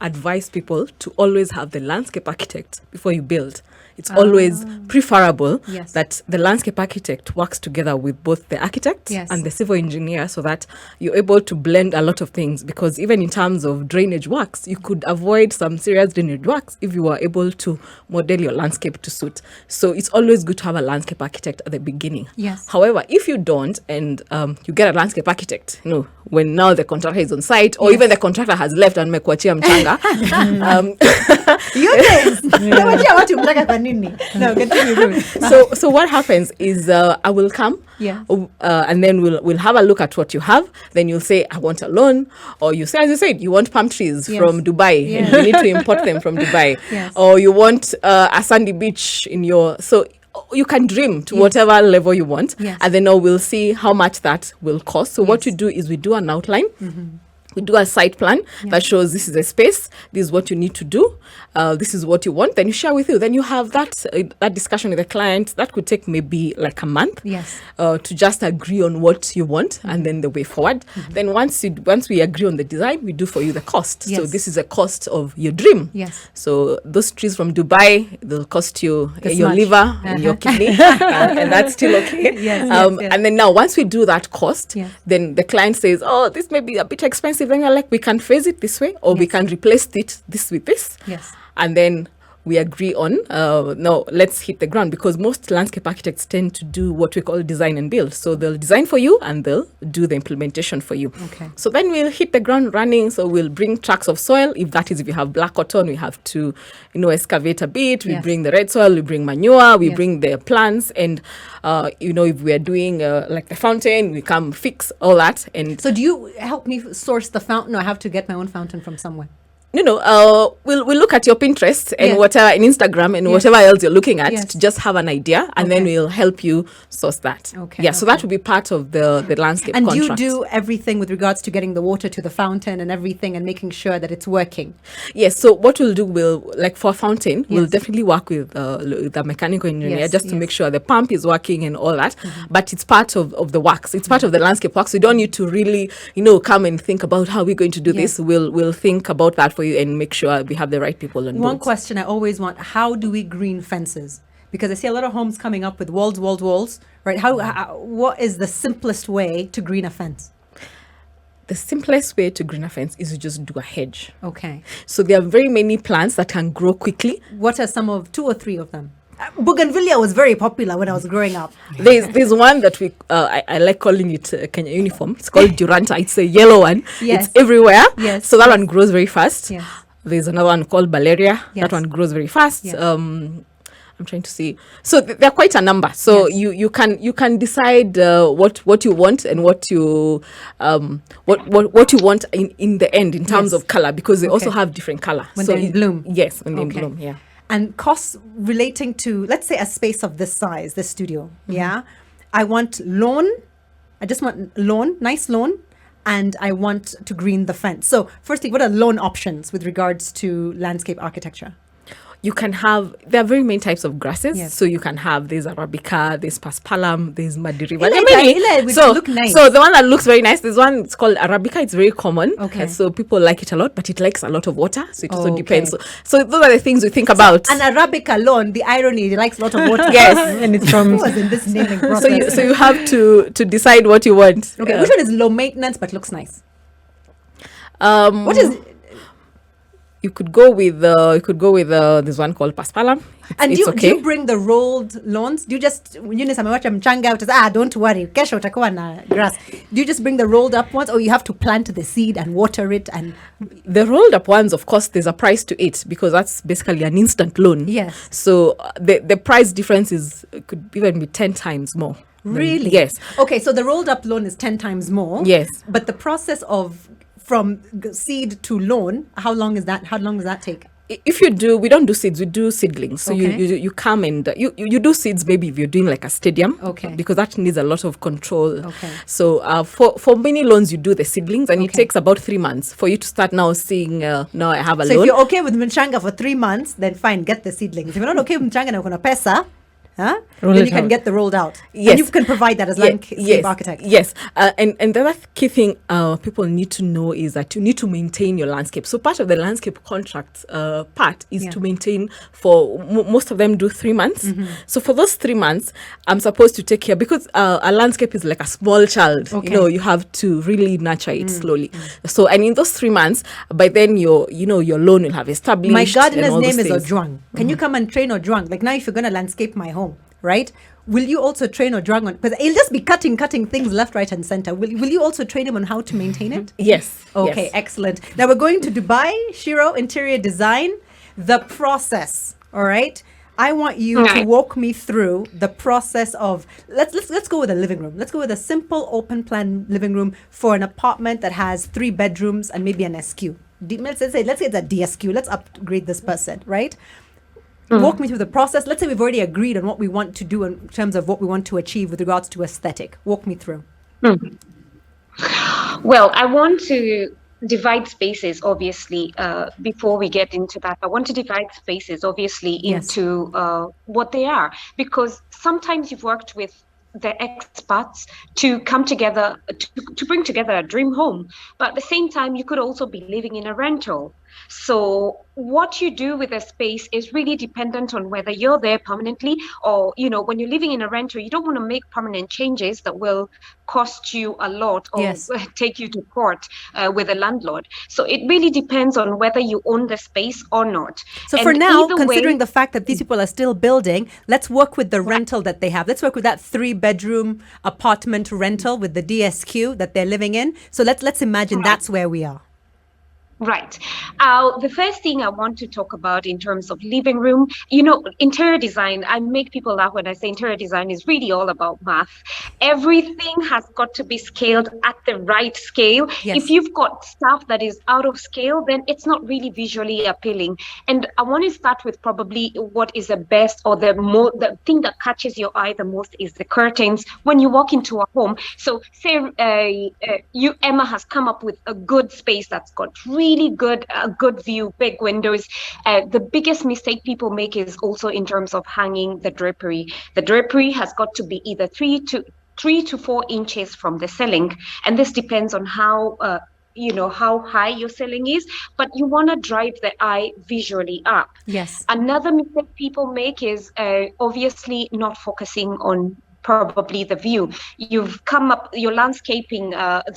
advise people to always have the landscape architect before you build. It's always preferable Yes. that the landscape architect works together with both the architect Yes. and the civil engineer so that you're able to blend a lot of things. Because even in terms of drainage works, you could avoid some serious drainage works if you were able to model your landscape to suit. So it's always good to have a landscape architect at the beginning. Yes. However, if you don't and you get a landscape architect, when now the contractor is on site or even the contractor has left and mekuachia mchanga, No, continue, Ruth. so what happens is I will come Yes. and then we'll have a look at what you have. Then you'll say I want a loan, or you say, as you said, you want palm trees Yes. from Dubai. Yes. You need to import them from Dubai. Yes. Or you want a sandy beach in your you can dream to Yes. whatever level you want. Yes. And then now we'll see how much that will cost. So what Yes. we do is we do an outline. We do a site plan that shows this is a space, this is what you need to do, this is what you want. Then you share with you. Then you have that discussion with the client. That could take maybe like a month. Yes. To just agree on what you want and then the way forward. Then once we agree on the design, we do for you the cost. So Yes. this is a cost of your dream. Yes. So those trees from Dubai, they'll cost you This your much. liver and your kidney, and that's still okay. Yes, yes. And then now once we do that cost, Yes. then the client says, oh, this may be a bit expensive. Then you're like, we can phase it this way, or we Yes. can replace it this with this. Yes. And then we agree on, no, let's hit the ground, because most landscape architects tend to do what we call design and build. So they'll design for you and they'll do the implementation for you. Okay. So then we'll hit the ground running. So we'll bring tracks of soil. If you have black cotton, we have to, excavate a bit. We Yes. bring the red soil, we bring manure, we Yes. bring the plants. And, if we are doing like the fountain, we come fix all that. And So do you help me source the fountain, or I have to get my own fountain from somewhere? we'll look at your Pinterest and Yes. whatever, and Instagram and Yes. whatever else you're looking at Yes. to just have an idea, and then Okay. we'll help you source that. Okay, Yeah, so okay. that will be part of the landscape And contract. you do everything with regards to getting the water to the fountain and everything and making sure that it's working. Yes, so what we'll do, like for a fountain, we'll Yes. definitely work with the mechanical engineer Yes, just to yes. make sure the pump is working and all that. But it's part of the works. It's part of the landscape works. We don't need to really, come and think about how we're going to do Yes. this. We'll think about that for you and make sure we have the right people on One board. question I always want: how do we green fences? Because I see a lot of homes coming up with walls, right? How what is the simplest way to green a fence? The simplest way to green a fence is to just do a hedge. Okay. So there are very many plants that can grow quickly. What are some of 2 or 3 of them? Bougainvillea was very popular when I was growing up. There's one that I like calling it Kenya uniform. It's called Duranta. It's a yellow one. Yes. It's everywhere. Yes, So that yes. one grows very fast. Yes. There's another one called Valeria. Yes. That one grows very fast. Yes. I'm trying to see. So there are quite a number. So Yes. you can decide what you want and what you want in the end in terms Yes. of color, because they also Okay. have different color. When so they're in bloom. Yes, when they're in Okay. bloom. Yeah. And costs relating to, let's say, a space of this size, this studio. Yeah. I want lawn. I just want lawn, nice lawn. And I want to green the fence. So, firstly, what are lawn options with regards to landscape architecture? You can have, there are very many types of grasses. Yes. So you can have, there's Arabica, there's Paspalam, there's Madiriva. Ile would look nice. So the one that looks very nice, there's one, it's called Arabica. It's very common. Okay. So people like it a lot, but it likes a lot of water. So it also Okay. depends. So those are the things we think about. An Arabica lawn, the irony, it likes a lot of water. Yes. And it's from Who was in this naming So process? you have to decide what you want. Okay, which one is low maintenance but looks nice? What is You could go with this one called Paspalam. and It's do okay. you bring the rolled lawns? Do you just Eunice amewacha mchanga out don't worry, kesho utakuwa na grass. Do you just bring the rolled up ones, or you have to plant the seed and water it? And The rolled up ones, of course, there's a price to it, because that's basically an instant loan. Yes. So the price difference could even be 10 times more. really? Yes. Okay, so the rolled up loan is 10 times more. Yes. But the process of from seed to loan, how long does that take? If you do, we don't do seeds, we do seedlings. So Okay. you come and you do seeds maybe if you're doing like a stadium. Okay. Because that needs a lot of control. Okay. So for many loans, you do the seedlings, and it Okay. takes about 3 months for you to start now seeing, now I have a So loan. if you're okay with mchanga for 3 months, then fine, get the seedlings. If you're not okay with mchanga na kuna pesa, Roll then it you can out. get the rolled out. Yes. And you can provide that as landscape architect. Yes. And the other key thing people need to know is that you need to maintain your landscape. So part of the landscape contract part is Yeah. to maintain for most of them do 3 months. So for those 3 months, I'm supposed to take care, because a landscape is like a small child. Okay. You have to really nurture it slowly. So, and in those 3 months, by then your loan will have established. My and gardener's all those name is things. Ojwang. Can you come and train Ojwang? Like now, if you're going to landscape my home, right? Will you also train Ojwang on? Because he'll just be cutting things left, right, and center. Will you also train him on how to maintain it? Yes. Okay, yes. excellent. Now we're going to Dubai, Shiro, interior design, the process. All right. I want you to walk me through the process of let's go with a living room. Let's go with a simple open plan living room for an apartment that has 3 bedrooms and maybe an SQ. Let's say it's a DSQ. Let's upgrade this person, right? Walk me through the process. Let's say we've already agreed on what we want to do in terms of what we want to achieve with regards to aesthetic. Walk me through. Well, I want to divide spaces, obviously, before we get into that. I want to divide spaces, obviously, Yes. into what they are, because sometimes you've worked with the experts to come together, to bring together a dream home. But at the same time, you could also be living in a rental. So what you do with a space is really dependent on whether you're there permanently, or, when you're living in a rental, you don't want to make permanent changes that will cost you a lot or Yes. take you to court with a landlord. So it really depends on whether you own the space or not. So And for now, either way- considering the fact that these people are still building, let's work with the rental that they have. Let's work with that 3-bedroom apartment rental with the DSQ that they're living in. So let's imagine that's where we are. Right. The first thing I want to talk about in terms of living room, interior design, I make people laugh when I say interior design is really all about math. Everything has got to be scaled at the right scale. Yes. If you've got stuff that is out of scale, then it's not really visually appealing. And I want to start with probably what is the best, or the thing that catches your eye the most is the curtains when you walk into a home. So say Emma has come up with a good space that's got really good view, big windows. The biggest mistake people make is also in terms of hanging the drapery. The drapery has got to be either 3 to 4 inches from the ceiling, and this depends on how high your ceiling is, but you want to drive the eye visually up. Yes. Another mistake people make is obviously not focusing on probably the view. You've come up, your landscaping,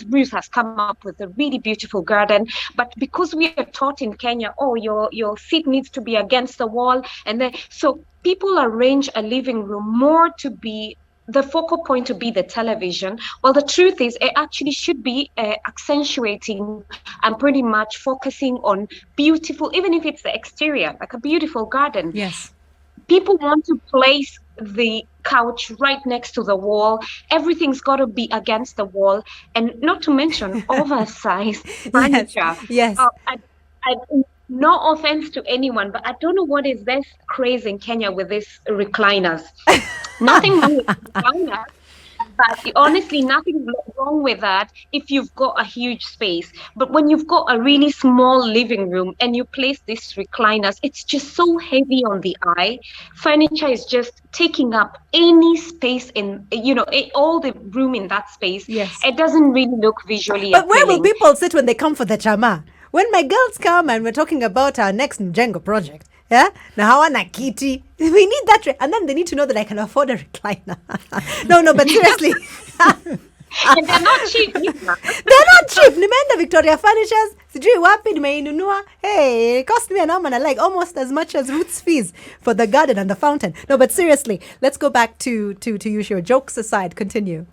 Ruth has come up with a really beautiful garden, but because we are taught in Kenya, your seat needs to be against the wall, and then so people arrange a living room more to be the focal point, to be the television. Well, the truth is it actually should be accentuating and pretty much focusing on beautiful, even if it's the exterior, like a beautiful garden. Yes. people want to place the couch right next to the wall. Everything's got to be against the wall, and not to mention oversized furniture. Yes. I, no offense to anyone, but I don't know what is this craze in Kenya with these recliners. Nothing wrong with recliners, but honestly, nothing wrong with that if you've got a huge space. But when you've got a really small living room and you place these recliners, it's just so heavy on the eye. Furniture is just taking up any space in, all the room in that space. Yes. It doesn't really look visually But where will appealing. people sit when they come for the chama? When my girls come and we're talking about our next Njengo project, yeah? Now, hawana kiti. We need that. And then they need to know that I can afford a recliner. No, but seriously. And they're not cheap either. They're not cheap. Nimeenda Victoria Furnitures. Sijui wapi nimeinunua. Hey, it cost me an arm and a leg, almost as much as Ruth's fees for the garden and the fountain. No, but seriously, let's go back to Yushio. Jokes aside, continue.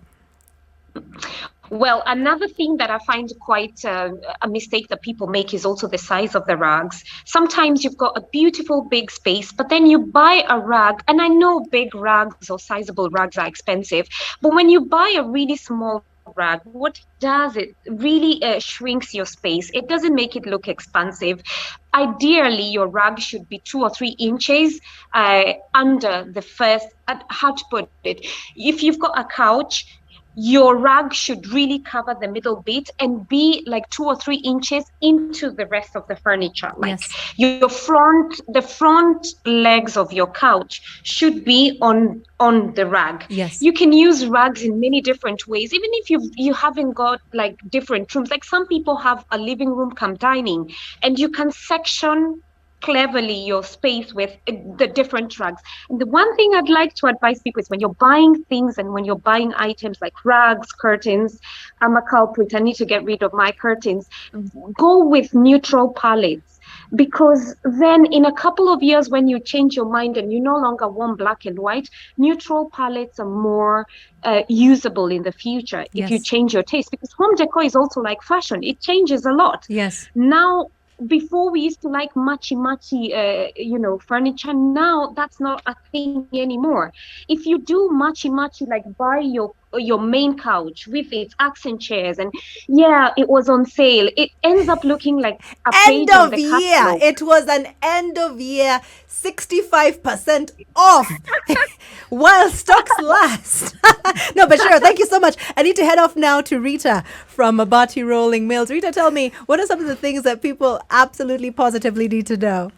Well, another thing that I find quite a mistake that people make is also the size of the rugs. Sometimes you've got a beautiful big space, but then you buy a rug, and I know big rugs or sizable rugs are expensive, but when you buy a really small rug, what does it really shrinks your space. It doesn't make it look expansive. Ideally, your rug should be 2 or 3 inches under the first, how to put it, if you've got a couch, your rug should really cover the middle bit and be like 2 or 3 inches into the rest of the furniture. Like the front legs of your couch should be on the rug. Yes. You can use rugs in many different ways. Even if you haven't got like different rooms, like some people have a living room come dining, and you can section cleverly your space with the different rugs. And the one thing I'd like to advise people is when you're buying things and when you're buying items like rugs, curtains, I'm a culprit, I need to get rid of my curtains, go with neutral palettes. Because then in a couple of years, when you change your mind and you no longer want black and white, neutral palettes are more usable in the future if you change your taste. Because home decor is also like fashion. It changes a lot. Yes. Now, before we used to like matchy furniture. Now that's not a thing anymore. If you do matchy, like buy your main couch with its accent chairs, and it was on sale, it ends up looking like a end page of the year. catalog. It was an end of year 65% off while stocks last. No, but sure, thank you so much. I need to head off now to Rita from Mabati Rolling Mills. Rita, tell me, what are some of the things that people absolutely positively need to know?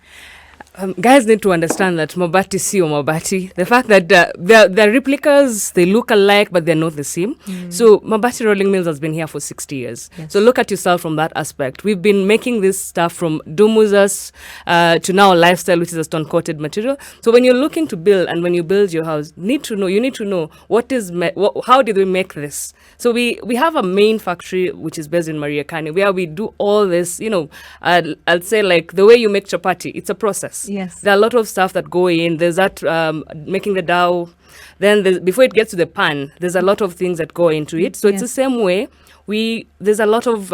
Guys need to understand that Mabati sio Mabati. The fact that they're replicas, they look alike, but they're not the same. So Mabati Rolling Mills has been here for 60 years. Yes. So look at yourself from that aspect. We've been making this stuff from dumuzas to now lifestyle, which is a stone-coated material. So when you're looking to build and when you build your house, you need to know how did we make this? So we have a main factory, which is based in Mariakani, where we do all this, I'll say like the way you make chapati, it's a process. Yes. There are a lot of stuff that go in. There's that making the dough. Then before it gets to the pan, there's a lot of things that go into it. So it's the same way. There's a lot of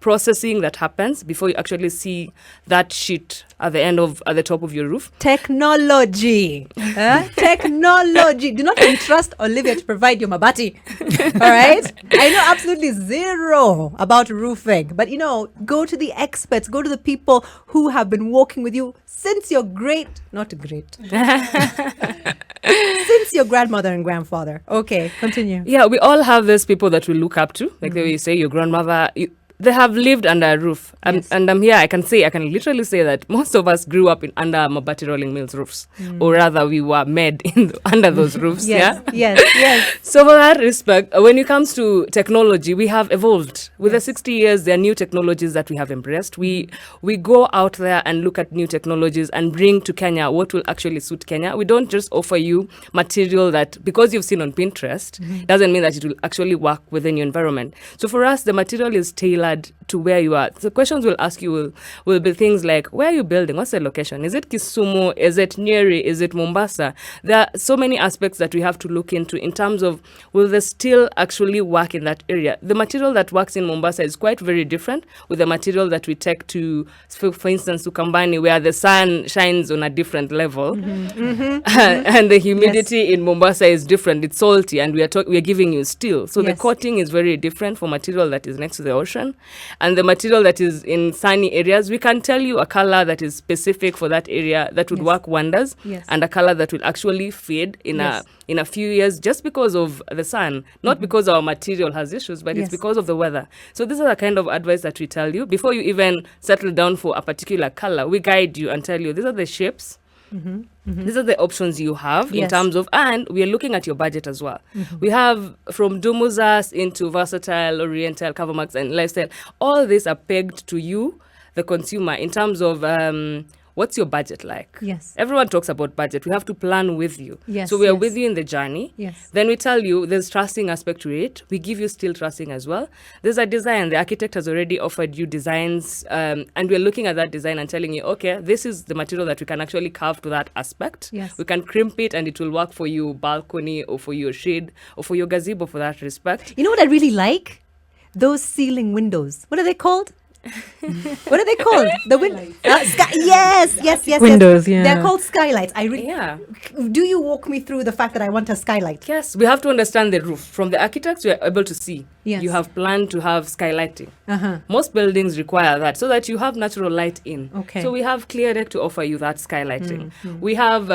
processing that happens before you actually see that sheet at the top of your roof. Technology. Technology. Do not entrust Olivia to provide your Mabati. All right? I know absolutely zero about roofing. But, go to the experts. Go to the people who have been working with you since your since your grandmother and grandfather. Okay, continue. Yeah, we all have those people that we look up to. Like the way you say your grandmother, they have lived under a roof. And I'm here, I can literally say that most of us grew up under Mabati Rolling Mills roofs. Or rather, we were made under those roofs. Yes. So for that respect, when it comes to technology, we have evolved. With the 60 years, there are new technologies that we have embraced. We go out there and look at new technologies and bring to Kenya what will actually suit Kenya. We don't just offer you material that, because you've seen on Pinterest, doesn't mean that it will actually work within your environment. So for us, the material is tailored tailored to where you are. The questions we'll ask you will be things like, where are you building? What's the location? Is it Kisumu? Is it Nyeri? Is it Mombasa? There are so many aspects that we have to look into in terms of, will the steel actually work in that area? The material that works in Mombasa is quite very different with the material that we take to, for instance, to Kambani, where the sun shines on a different level. And the humidity in Mombasa is different. It's salty, and we are giving you steel. So the coating is very different for material that is next to the ocean. And the material that is in sunny areas, we can tell you a color that is specific for that area that would work wonders, and a color that will actually fade in a few years just because of the sun, not because our material has issues, but it's because of the weather. So this is the kind of advice that we tell you. Before you even settle down for a particular color, we guide you and tell you, these are the shapes, these are the options you have in terms of, and we are looking at your budget as well. We have from Dumuzas into Versatile, Oriental, Covermax, and Lifestyle. All these are pegged to you, the consumer, in terms of what's your budget like? Yes. Everyone talks about budget. We have to plan with you. Yes, so we are with you in the journey. Yes. Then we tell you there's trusting aspect to it. We give you steel trusting as well. There's a design. The architect has already offered you designs, and we're looking at that design and telling you, okay, this is the material that we can actually carve to that aspect. Yes. We can crimp it and it will work for your balcony or for your shade or for your gazebo for that respect. You know what I really like? Those ceiling windows. What are they called? What are they called? The yes. Windows, yeah. They're called skylights. Do you walk me through the fact that I want a skylight? Yes, we have to understand the roof. From the architects, we are able to see. Yes. You have planned to have skylighting. Most buildings require that so that you have natural light in. Okay. So we have clear deck to offer you that skylighting. We have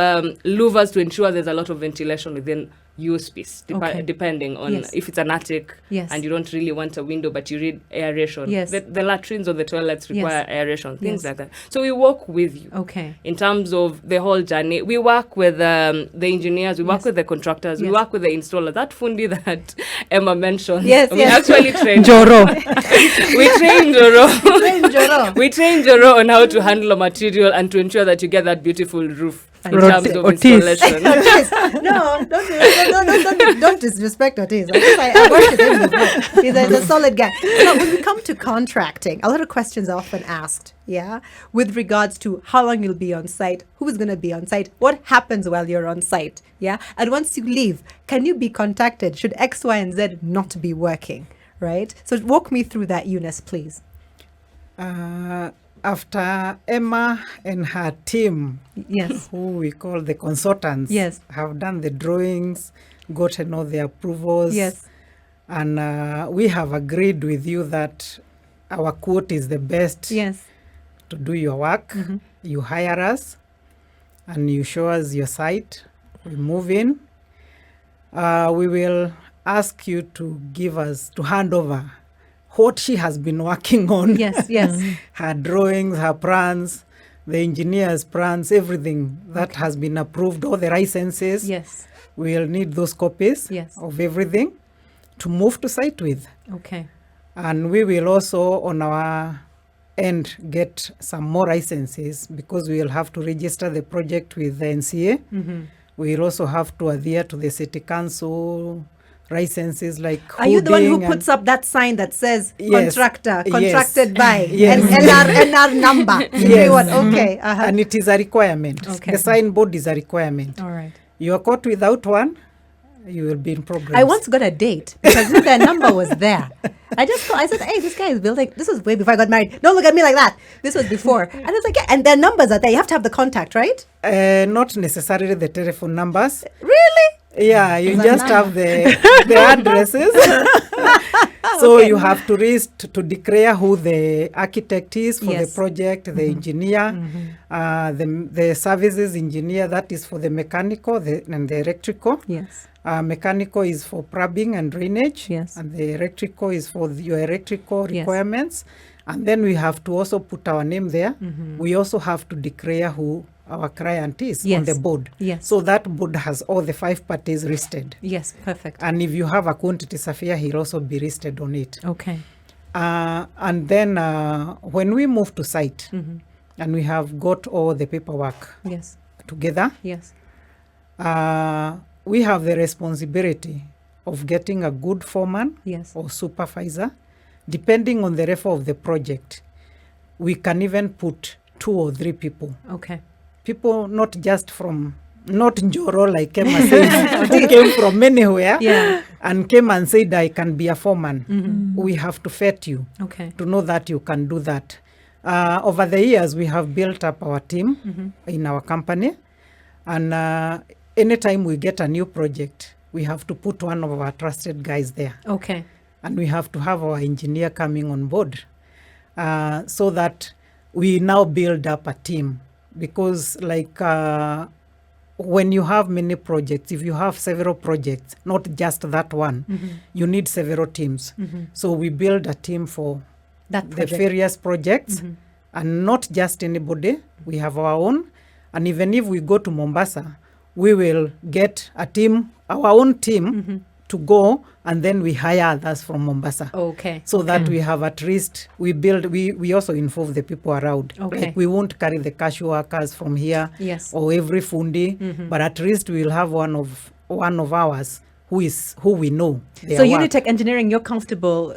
louvers to ensure there's a lot of ventilation within your space, depending on if it's an attic and you don't really want a window, but you need aeration. Yes. The latrines or the toilets require aeration, things like that. So we work with you. Okay. In terms of the whole journey, we work with the engineers, we work with the contractors, we work with the installer. That fundi that Emma mentioned. We actually train Joro. we train Joro. We train Joro on how to handle a material and to ensure that you get that beautiful roof in terms of installation. No, don't disrespect Otis. I worked with him before. He's a solid guy. So when we come to contracting, a lot of questions are often asked, with regards to how long you'll be on site, who's going to be on site, what happens while you're on site, and once you leave, can you be contacted should X, Y, and Z not be working, right? So walk me through that, Eunice, please. After Emma and her team, who we call the consultants, have done the drawings, gotten all the approvals, and we have agreed with you that our quote is the best to do your work. You hire us and you show us your site. We move in. We will ask you to hand over what she has been working on. Her drawings, her plans, the engineer's plans, everything that has been approved, all the licenses. We'll need those copies of everything to move to site with. Okay. And we will also, on our end, get some more licenses because we will have to register the project with the NCA. We will also have to adhere to the city council licenses like Are you the one who puts up that sign that says contractor, contracted by, and NR number? Okay. And it is a requirement. Okay. The signboard is a requirement. All right. You are caught without one, you will be in problems. I once got a date because their number was there. I said, hey, this guy is building. This was way before I got married. Don't look at me like that. This was before. And it's like, and their numbers are there. You have to have the contact, right? Not necessarily the telephone numbers. Really? Yeah, you just have the addresses. So you have to declare who the architect is for the project, the engineer, the services engineer, that is for the mechanical and the electrical. Mechanical is for plumbing and drainage, and the electrical is for your electrical requirements. And then we have to also put our name there. We also have to declare who our client is on the board. So that board has all the 5 parties listed. Perfect. And if you have a quantity surveyor, he'll also be listed on it. Okay. And then when we move to site and we have got all the paperwork together, we have the responsibility of getting a good foreman or supervisor depending on the level of the project, we can even put 2 or 3 people. Okay. People not Njoro like Emma says, who came from anywhere Yeah. and came and said, I can be a foreman. We have to vet you Okay. to know that you can do that. Over the years, we have built up our team in our company. And anytime we get a new project, we have to put one of our trusted guys there. Okay. And we have to have our engineer coming on board so that we now build up a team. Because like when you have many projects, if you have several projects, not just that one, you need several teams. So we build a team for That the project. various projects and not just anybody. We have our own. And even if we go to Mombasa, we will get a team, our own team to go, and then we hire others from Mombasa. Okay. So that we have at least, we also involve the people around. Okay. Like we won't carry the cashew workers from here Yes. or every fundi, but at least we'll have one of ours who we know. So Unitech Engineering, you're comfortable,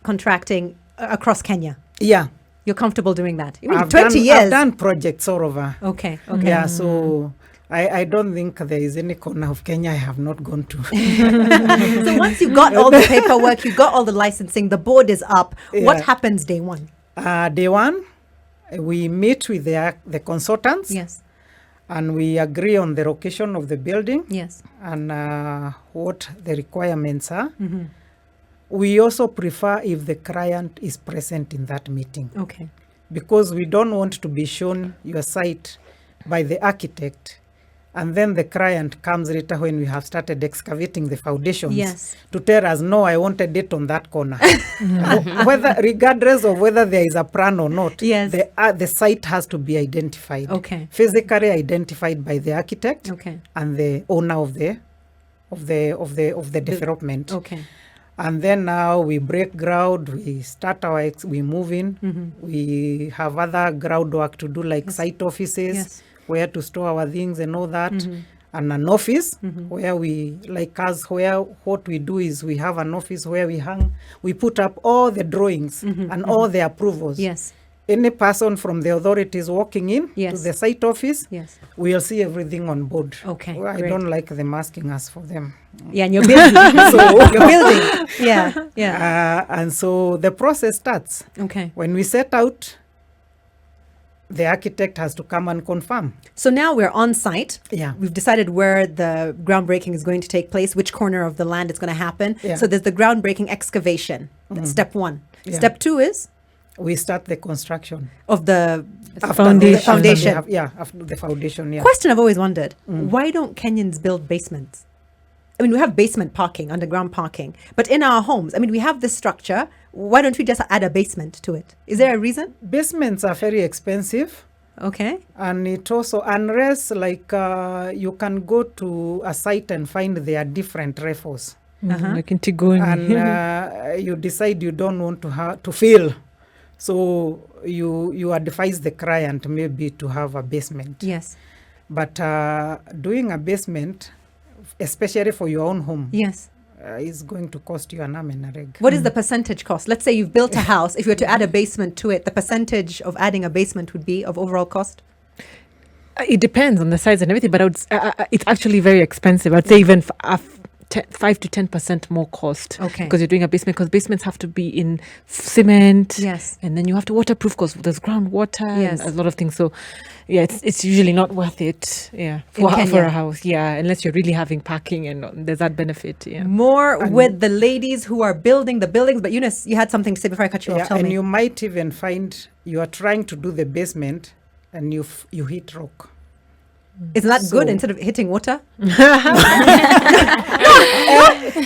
contracting across Kenya. Yeah. You're comfortable doing that. I mean, I've 20 years. I've done projects all over. Okay. Okay. Yeah, so I don't think there is any corner of Kenya I have not gone to. So once you got all the paperwork, you got all the licensing, the board is up. What Yeah. happens day one? Day one, we meet with the consultants Yes. and we agree on the location of the building Yes. and what the requirements are. We also prefer if the client is present in that meeting Okay. because we don't want to be shown your site by the architect and then the client comes later when we have started excavating the foundations Yes. to tell us, no, I wanted it on that corner. Regardless of whether there is a plan or not, Yes. the site has to be identified. Okay. Physically identified by the architect Okay. and the owner of the development. Okay. And then now we break ground, we start we move in, we have other groundwork to do like site offices, Yes. where to store our things and all that, and an office where what we do is we have an office where we put up all the drawings and all the approvals. Yes. Any person from the authorities walking in to Yes. the site office, Yes. we'll see everything on board. Okay, Well, I great. don't like them asking us for them. Yeah, and you're building. So you're building. Yeah. Yeah. And so the process starts. Okay. When we set out, the architect has to come and confirm. So now we're on site. Yeah. We've decided where the groundbreaking is going to take place, which corner of the land it's going to happen. Yeah. So there's the groundbreaking excavation. That's step one. Yeah. Step two is We start the construction. of the After foundation. the Foundation. after the foundation, yeah. question I've always wondered. Why don't Kenyans build basements? I mean, we have basement parking, underground parking, but in our homes, I mean, we have this structure. Why don't we just add a basement to it? Is there a reason? Basements are very expensive. Okay. And it also, unless like you can go to a site and find there are different levels. Like in Tigoni. And you decide you don't want to fill. So you advise the client maybe to have a basement. Yes. But doing a basement, especially for your own home, Yes. is going to cost you an arm and a leg. What is the percentage cost? Let's say you've built a house. If you were to add a basement to it, the percentage of adding a basement would be of overall cost? It depends on the size and everything, but it's actually very expensive. I'd say even 5 to 10% more cost. Okay. Because you're doing a basement, because basements have to be in cement. Yes. And then you have to waterproof because there's groundwater Yes. and a lot of things. So, yeah, it's usually not worth it. Yeah, In for Kenya. a house. Yeah, unless you're really having parking and there's that benefit. Yeah. More with the ladies who are building the buildings. But Eunice, you had something to say before I cut you off. Yeah, Tell and me. you might even find you are trying to do the basement and you hit rock. Isn't that good So- instead of hitting water?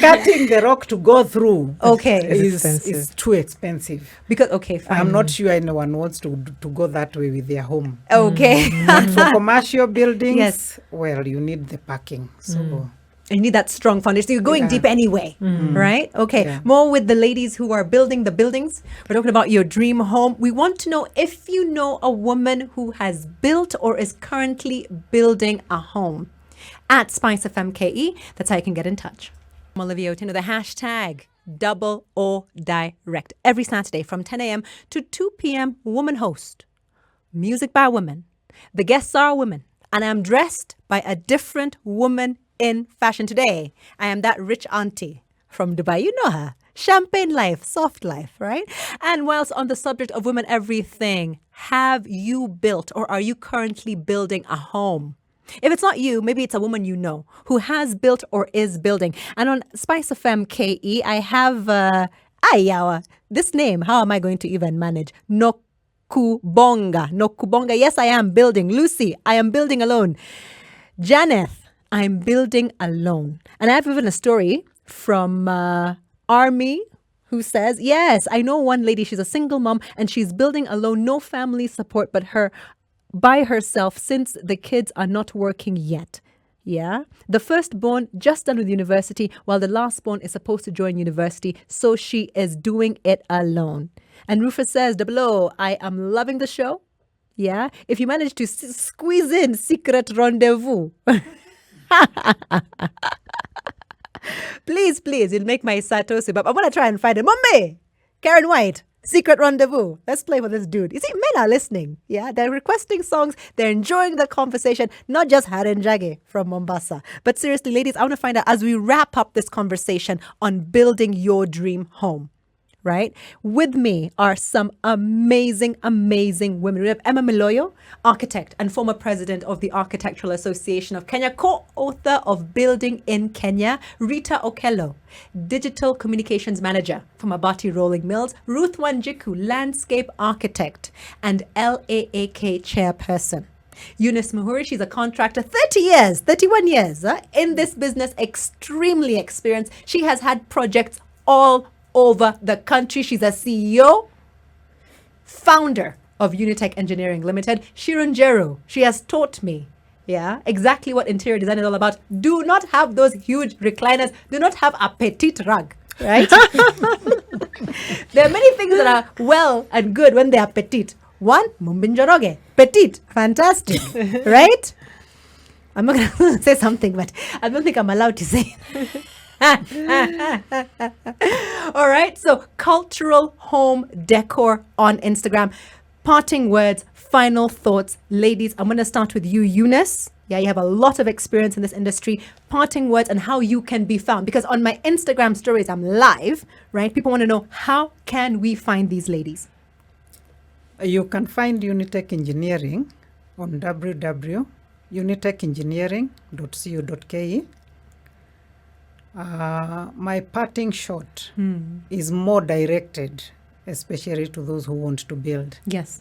Cutting the rock to go through Okay. It's is expensive. too expensive. Because, okay, fine. I'm not sure anyone wants to go that way with their home. Okay. But for commercial buildings, Yes. well, you need the parking. So You need that strong foundation. So you're going Yeah. deep anyway, right? Okay. Yeah. More with the ladies who are building the buildings. We're talking about your dream home. We want to know if you know a woman who has built or is currently building a home. At SpiceFM KE, that's how you can get in touch. I'm Olivia Otino, the hashtag Double O Direct. Every Saturday from 10 a.m. to 2 p.m. Woman host. Music by women. The guests are women. And I'm dressed by a different woman in fashion today. I am that rich auntie from Dubai. You know her. Champagne life, soft life, right? And whilst on the subject of women everything, have you built or are you currently building a home? If it's not you, maybe it's a woman you know who has built or is building. And on SpiceFM KE, I have this name. How am I going to even manage? Nokubonga. Yes, I am building. Lucy, I am building alone. Janeth, I'm building alone. And I have even a story from Army who says, yes, I know one lady, she's a single mom and she's building alone, no family support, but her by herself since the kids are not working yet. Yeah. The firstborn just done with university while the lastborn is supposed to join university. So she is doing it alone. And Rufus says, O, I am loving the show. Yeah. If you manage to squeeze in secret rendezvous. Please, you'll make my Satoshi. But I'm going to try and find it. Mumbai, Karen White. Secret rendezvous. Let's play for this dude. You see, men are listening. Yeah, they're requesting songs. They're enjoying the conversation, not just Harenjage from Mombasa. But seriously, ladies, I want to find out as we wrap up this conversation on building your dream home. Right? With me are some amazing women. We have Emma Miloyo, architect and former president of the Architectural Association of Kenya, co-author of Building in Kenya. Rita Okello, digital communications manager for Mabati Rolling Mills. Ruth Wanjiku, landscape architect and LAAK chairperson. Eunice Muhuri, she's a contractor, 31 years in this business, extremely experienced. She has had projects all over the country. She's a CEO, founder of Unitech Engineering Limited. Sharon Jeru, she has taught me, exactly what interior design is all about. Do not have those huge recliners. Do not have a petite rug, right? There are many things that are well and good when they are petite. One, mumbinjoroge, petite, fantastic, right? I'm not going to say something, but I don't think I'm allowed to say it. All right, so cultural home decor on Instagram. Parting words, final thoughts. Ladies, I'm going to start with you, Eunice. Yeah, you have a lot of experience in this industry. Parting words and how you can be found. Because on my Instagram stories, I'm live, right? People want to know, how can we find these ladies? You can find Unitech Engineering on www.unitechengineering.co.ke. My parting shot is more directed, especially to those who want to build. Yes.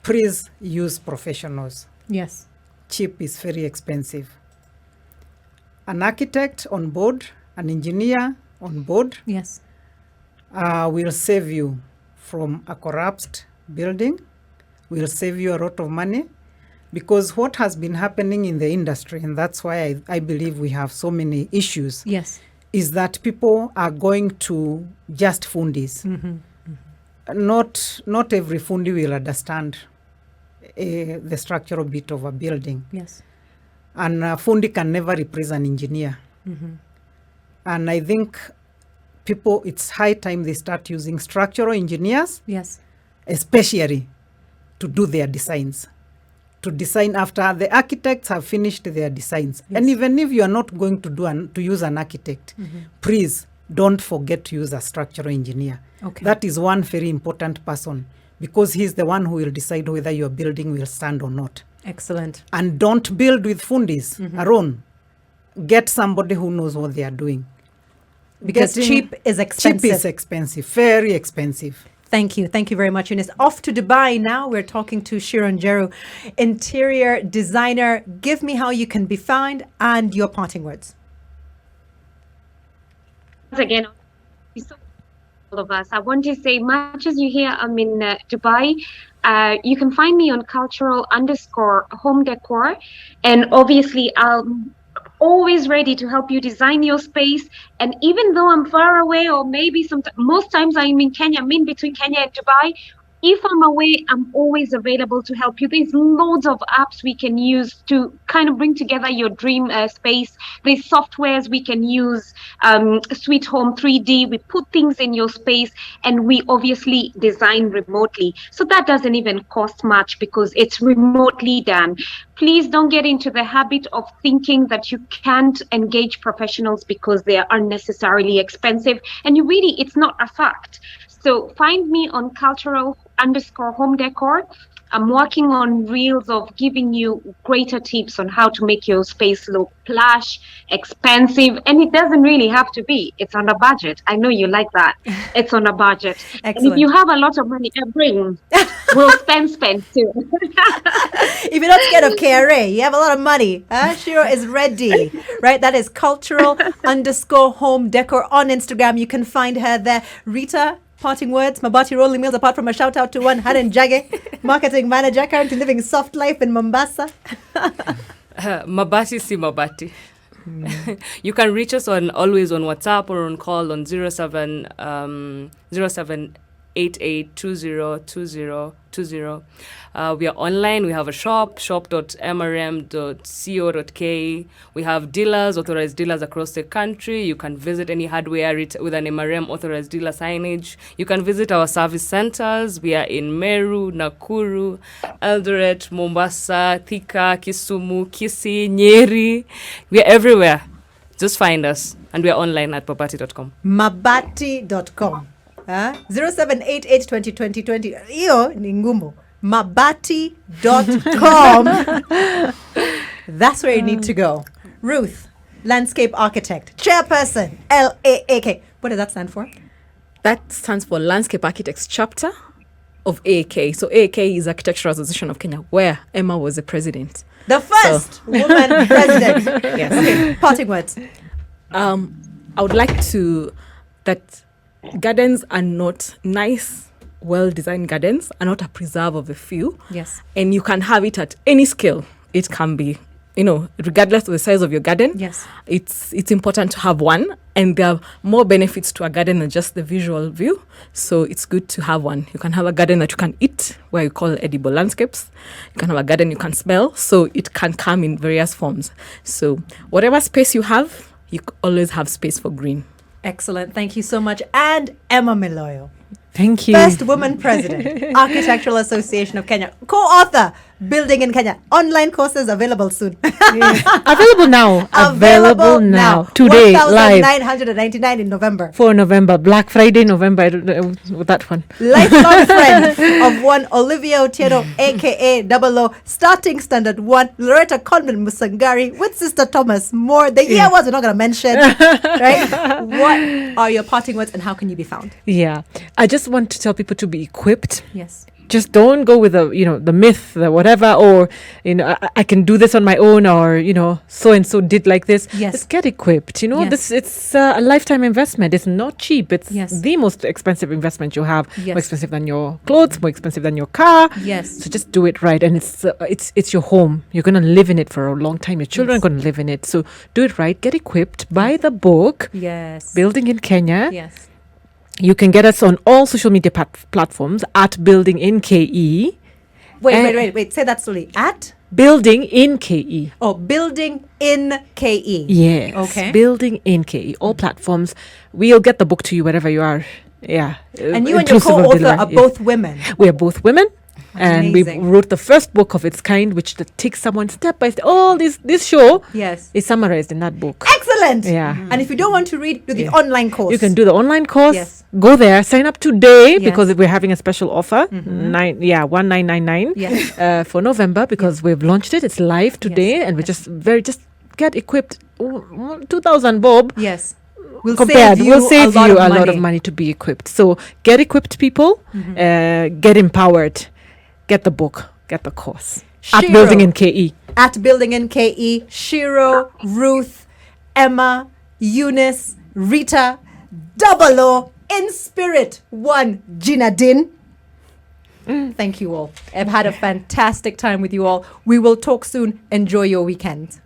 Please use professionals. Yes. Cheap is very expensive. An architect on board, an engineer on board, yes, will save you from a corrupt building, will save you a lot of money. Because what has been happening in the industry, and that's why I believe we have so many issues, yes, is that people are going to just fundis. Not every fundi will understand the structural bit of a building. Yes. And fundi can never replace an engineer. And I think it's high time they start using structural engineers, yes, especially to do their designs. To design after the architects have finished their designs. Yes. And even if you are not going to use an architect, please don't forget to use a structural engineer. Okay. That is one very important person because he's the one who will decide whether your building will stand or not. Excellent. And don't build with fundis alone. Get somebody who knows what they are doing. Because cheap is expensive. Cheap is expensive, very expensive. Thank you. Thank you very much, Eunice. Off to Dubai now. We're talking to Sharon Jeru, interior designer. Give me how you can be found and your parting words. Once again, all of us, I want to say, much as you hear I'm in Dubai, you can find me on cultural_home decor. And obviously, I'm always ready to help you design your space. And even though I'm far away, or maybe most times I'm in Kenya, I'm in between Kenya and Dubai, if I'm away, I'm always available to help you. There's loads of apps we can use to kind of bring together your dream space. There's softwares we can use, Sweet Home 3D. We put things in your space, and we obviously design remotely. So that doesn't even cost much because it's remotely done. Please don't get into the habit of thinking that you can't engage professionals because they are unnecessarily expensive. And it's not a fact. So find me on cultural_home decor. I'm working on reels of giving you greater tips on how to make your space look plush, expensive, and it doesn't really have to be. It's on a budget. I know you like that. It's on a budget. And if you have a lot of money, bring. We'll spend too. If you're not scared of KRA, you have a lot of money. Shiro is ready, right? That is cultural_home decor on Instagram. You can find her there. Rita, parting words, Mabati rolling mills, apart from a shout out to one Hanan Jage, marketing manager, currently living soft life in Mombasa. Mabati si Mabati. You can reach us always on WhatsApp or on call on 0788202020. We are online. We have a shop.mrm.co.ke. We have dealers, authorized dealers across the country. You can visit any hardware with an MRM authorized dealer signage. You can visit our service centers. We are in Meru, Nakuru, Eldoret, Mombasa, Thika, Kisumu, Kisii, Nyeri. We are everywhere. Just find us. And we are online at mabati.com. Mabati.com. 0788202020. Hiyo ni ngumu. Mabati.com. That's where you need to go. Ruth, landscape architect, chairperson, LAAK. What does that stand for? That stands for Landscape Architects Chapter of AAK. So AAK is Architectural Association of Kenya, where Emma was the president. The first woman president. Yes. Okay. Parting words. I would like that gardens are not nice, well-designed gardens are not a preserve of the few. Yes. And you can have it at any scale. It can be, regardless of the size of your garden. Yes. It's important to have one. And there are more benefits to a garden than just the visual view. So it's good to have one. You can have a garden that you can eat, where you call edible landscapes. You can have a garden you can smell. So it can come in various forms. So whatever space you have, you always have space for green. Excellent. Thank you so much. And Emma Miloyo. Thank you. First woman president, Architectural Association of Kenya. Co-author, Building in Kenya. Online courses available soon. Available now. Available now. Today, live. 1,999 in November. For November. Black Friday, November. I don't know that one. Lifelong friend of one Olivia Otieno, a.k.a. Double O, starting Standard 1, Loretta Convent Musangari, with Sister Thomas Moore. The year was, we're not going to mention. Right? What are your parting words and how can you be found? Yeah. I just want to tell people to be equipped. Yes. Just don't go with the myth, the whatever, or I can do this on my own, or so and so did like this. Yes. Just get equipped. Yes. It's a lifetime investment. It's not cheap. It's Yes. the most expensive investment you have. Yes. More expensive than your clothes. More expensive than your car. Yes. So just do it right, and it's your home. You're gonna live in it for a long time. Your children Yes. are gonna live in it. So do it right. Get equipped. Buy the book. Yes. Building in Kenya. Yes. You can get us on all social media platforms at Building in KE. Wait. Say that slowly. At? Building in KE. Oh, Building in KE. Yes. Okay. Building in KE. All platforms. We'll get the book to you wherever you are. Yeah. And you and your co-author are both women. We are both women. And we Amazing. wrote the first book of its kind, which takes someone step by step. All this show Yes. is summarized in that book. Excellent. Yeah. And if you don't want to read, do the Yeah. online course. You can do the online course. Yes. Go there. Sign up today Yes. because we're having a special offer. 1999 Yes. for November because we've launched it. It's live today, and we're just get equipped. 2,000 bob. Yes. We'll Compared, save you, we'll save you a lot money. of money to be equipped. So get equipped, people. Get empowered. Get the book. Get the course. At Shiro. Building in KE. At Building in KE, Shiro, Ruth, Emma, Eunice, Rita, Double O, in spirit, one Gina Din. Thank you all. I've had a fantastic time with you all. We will talk soon. Enjoy your weekend.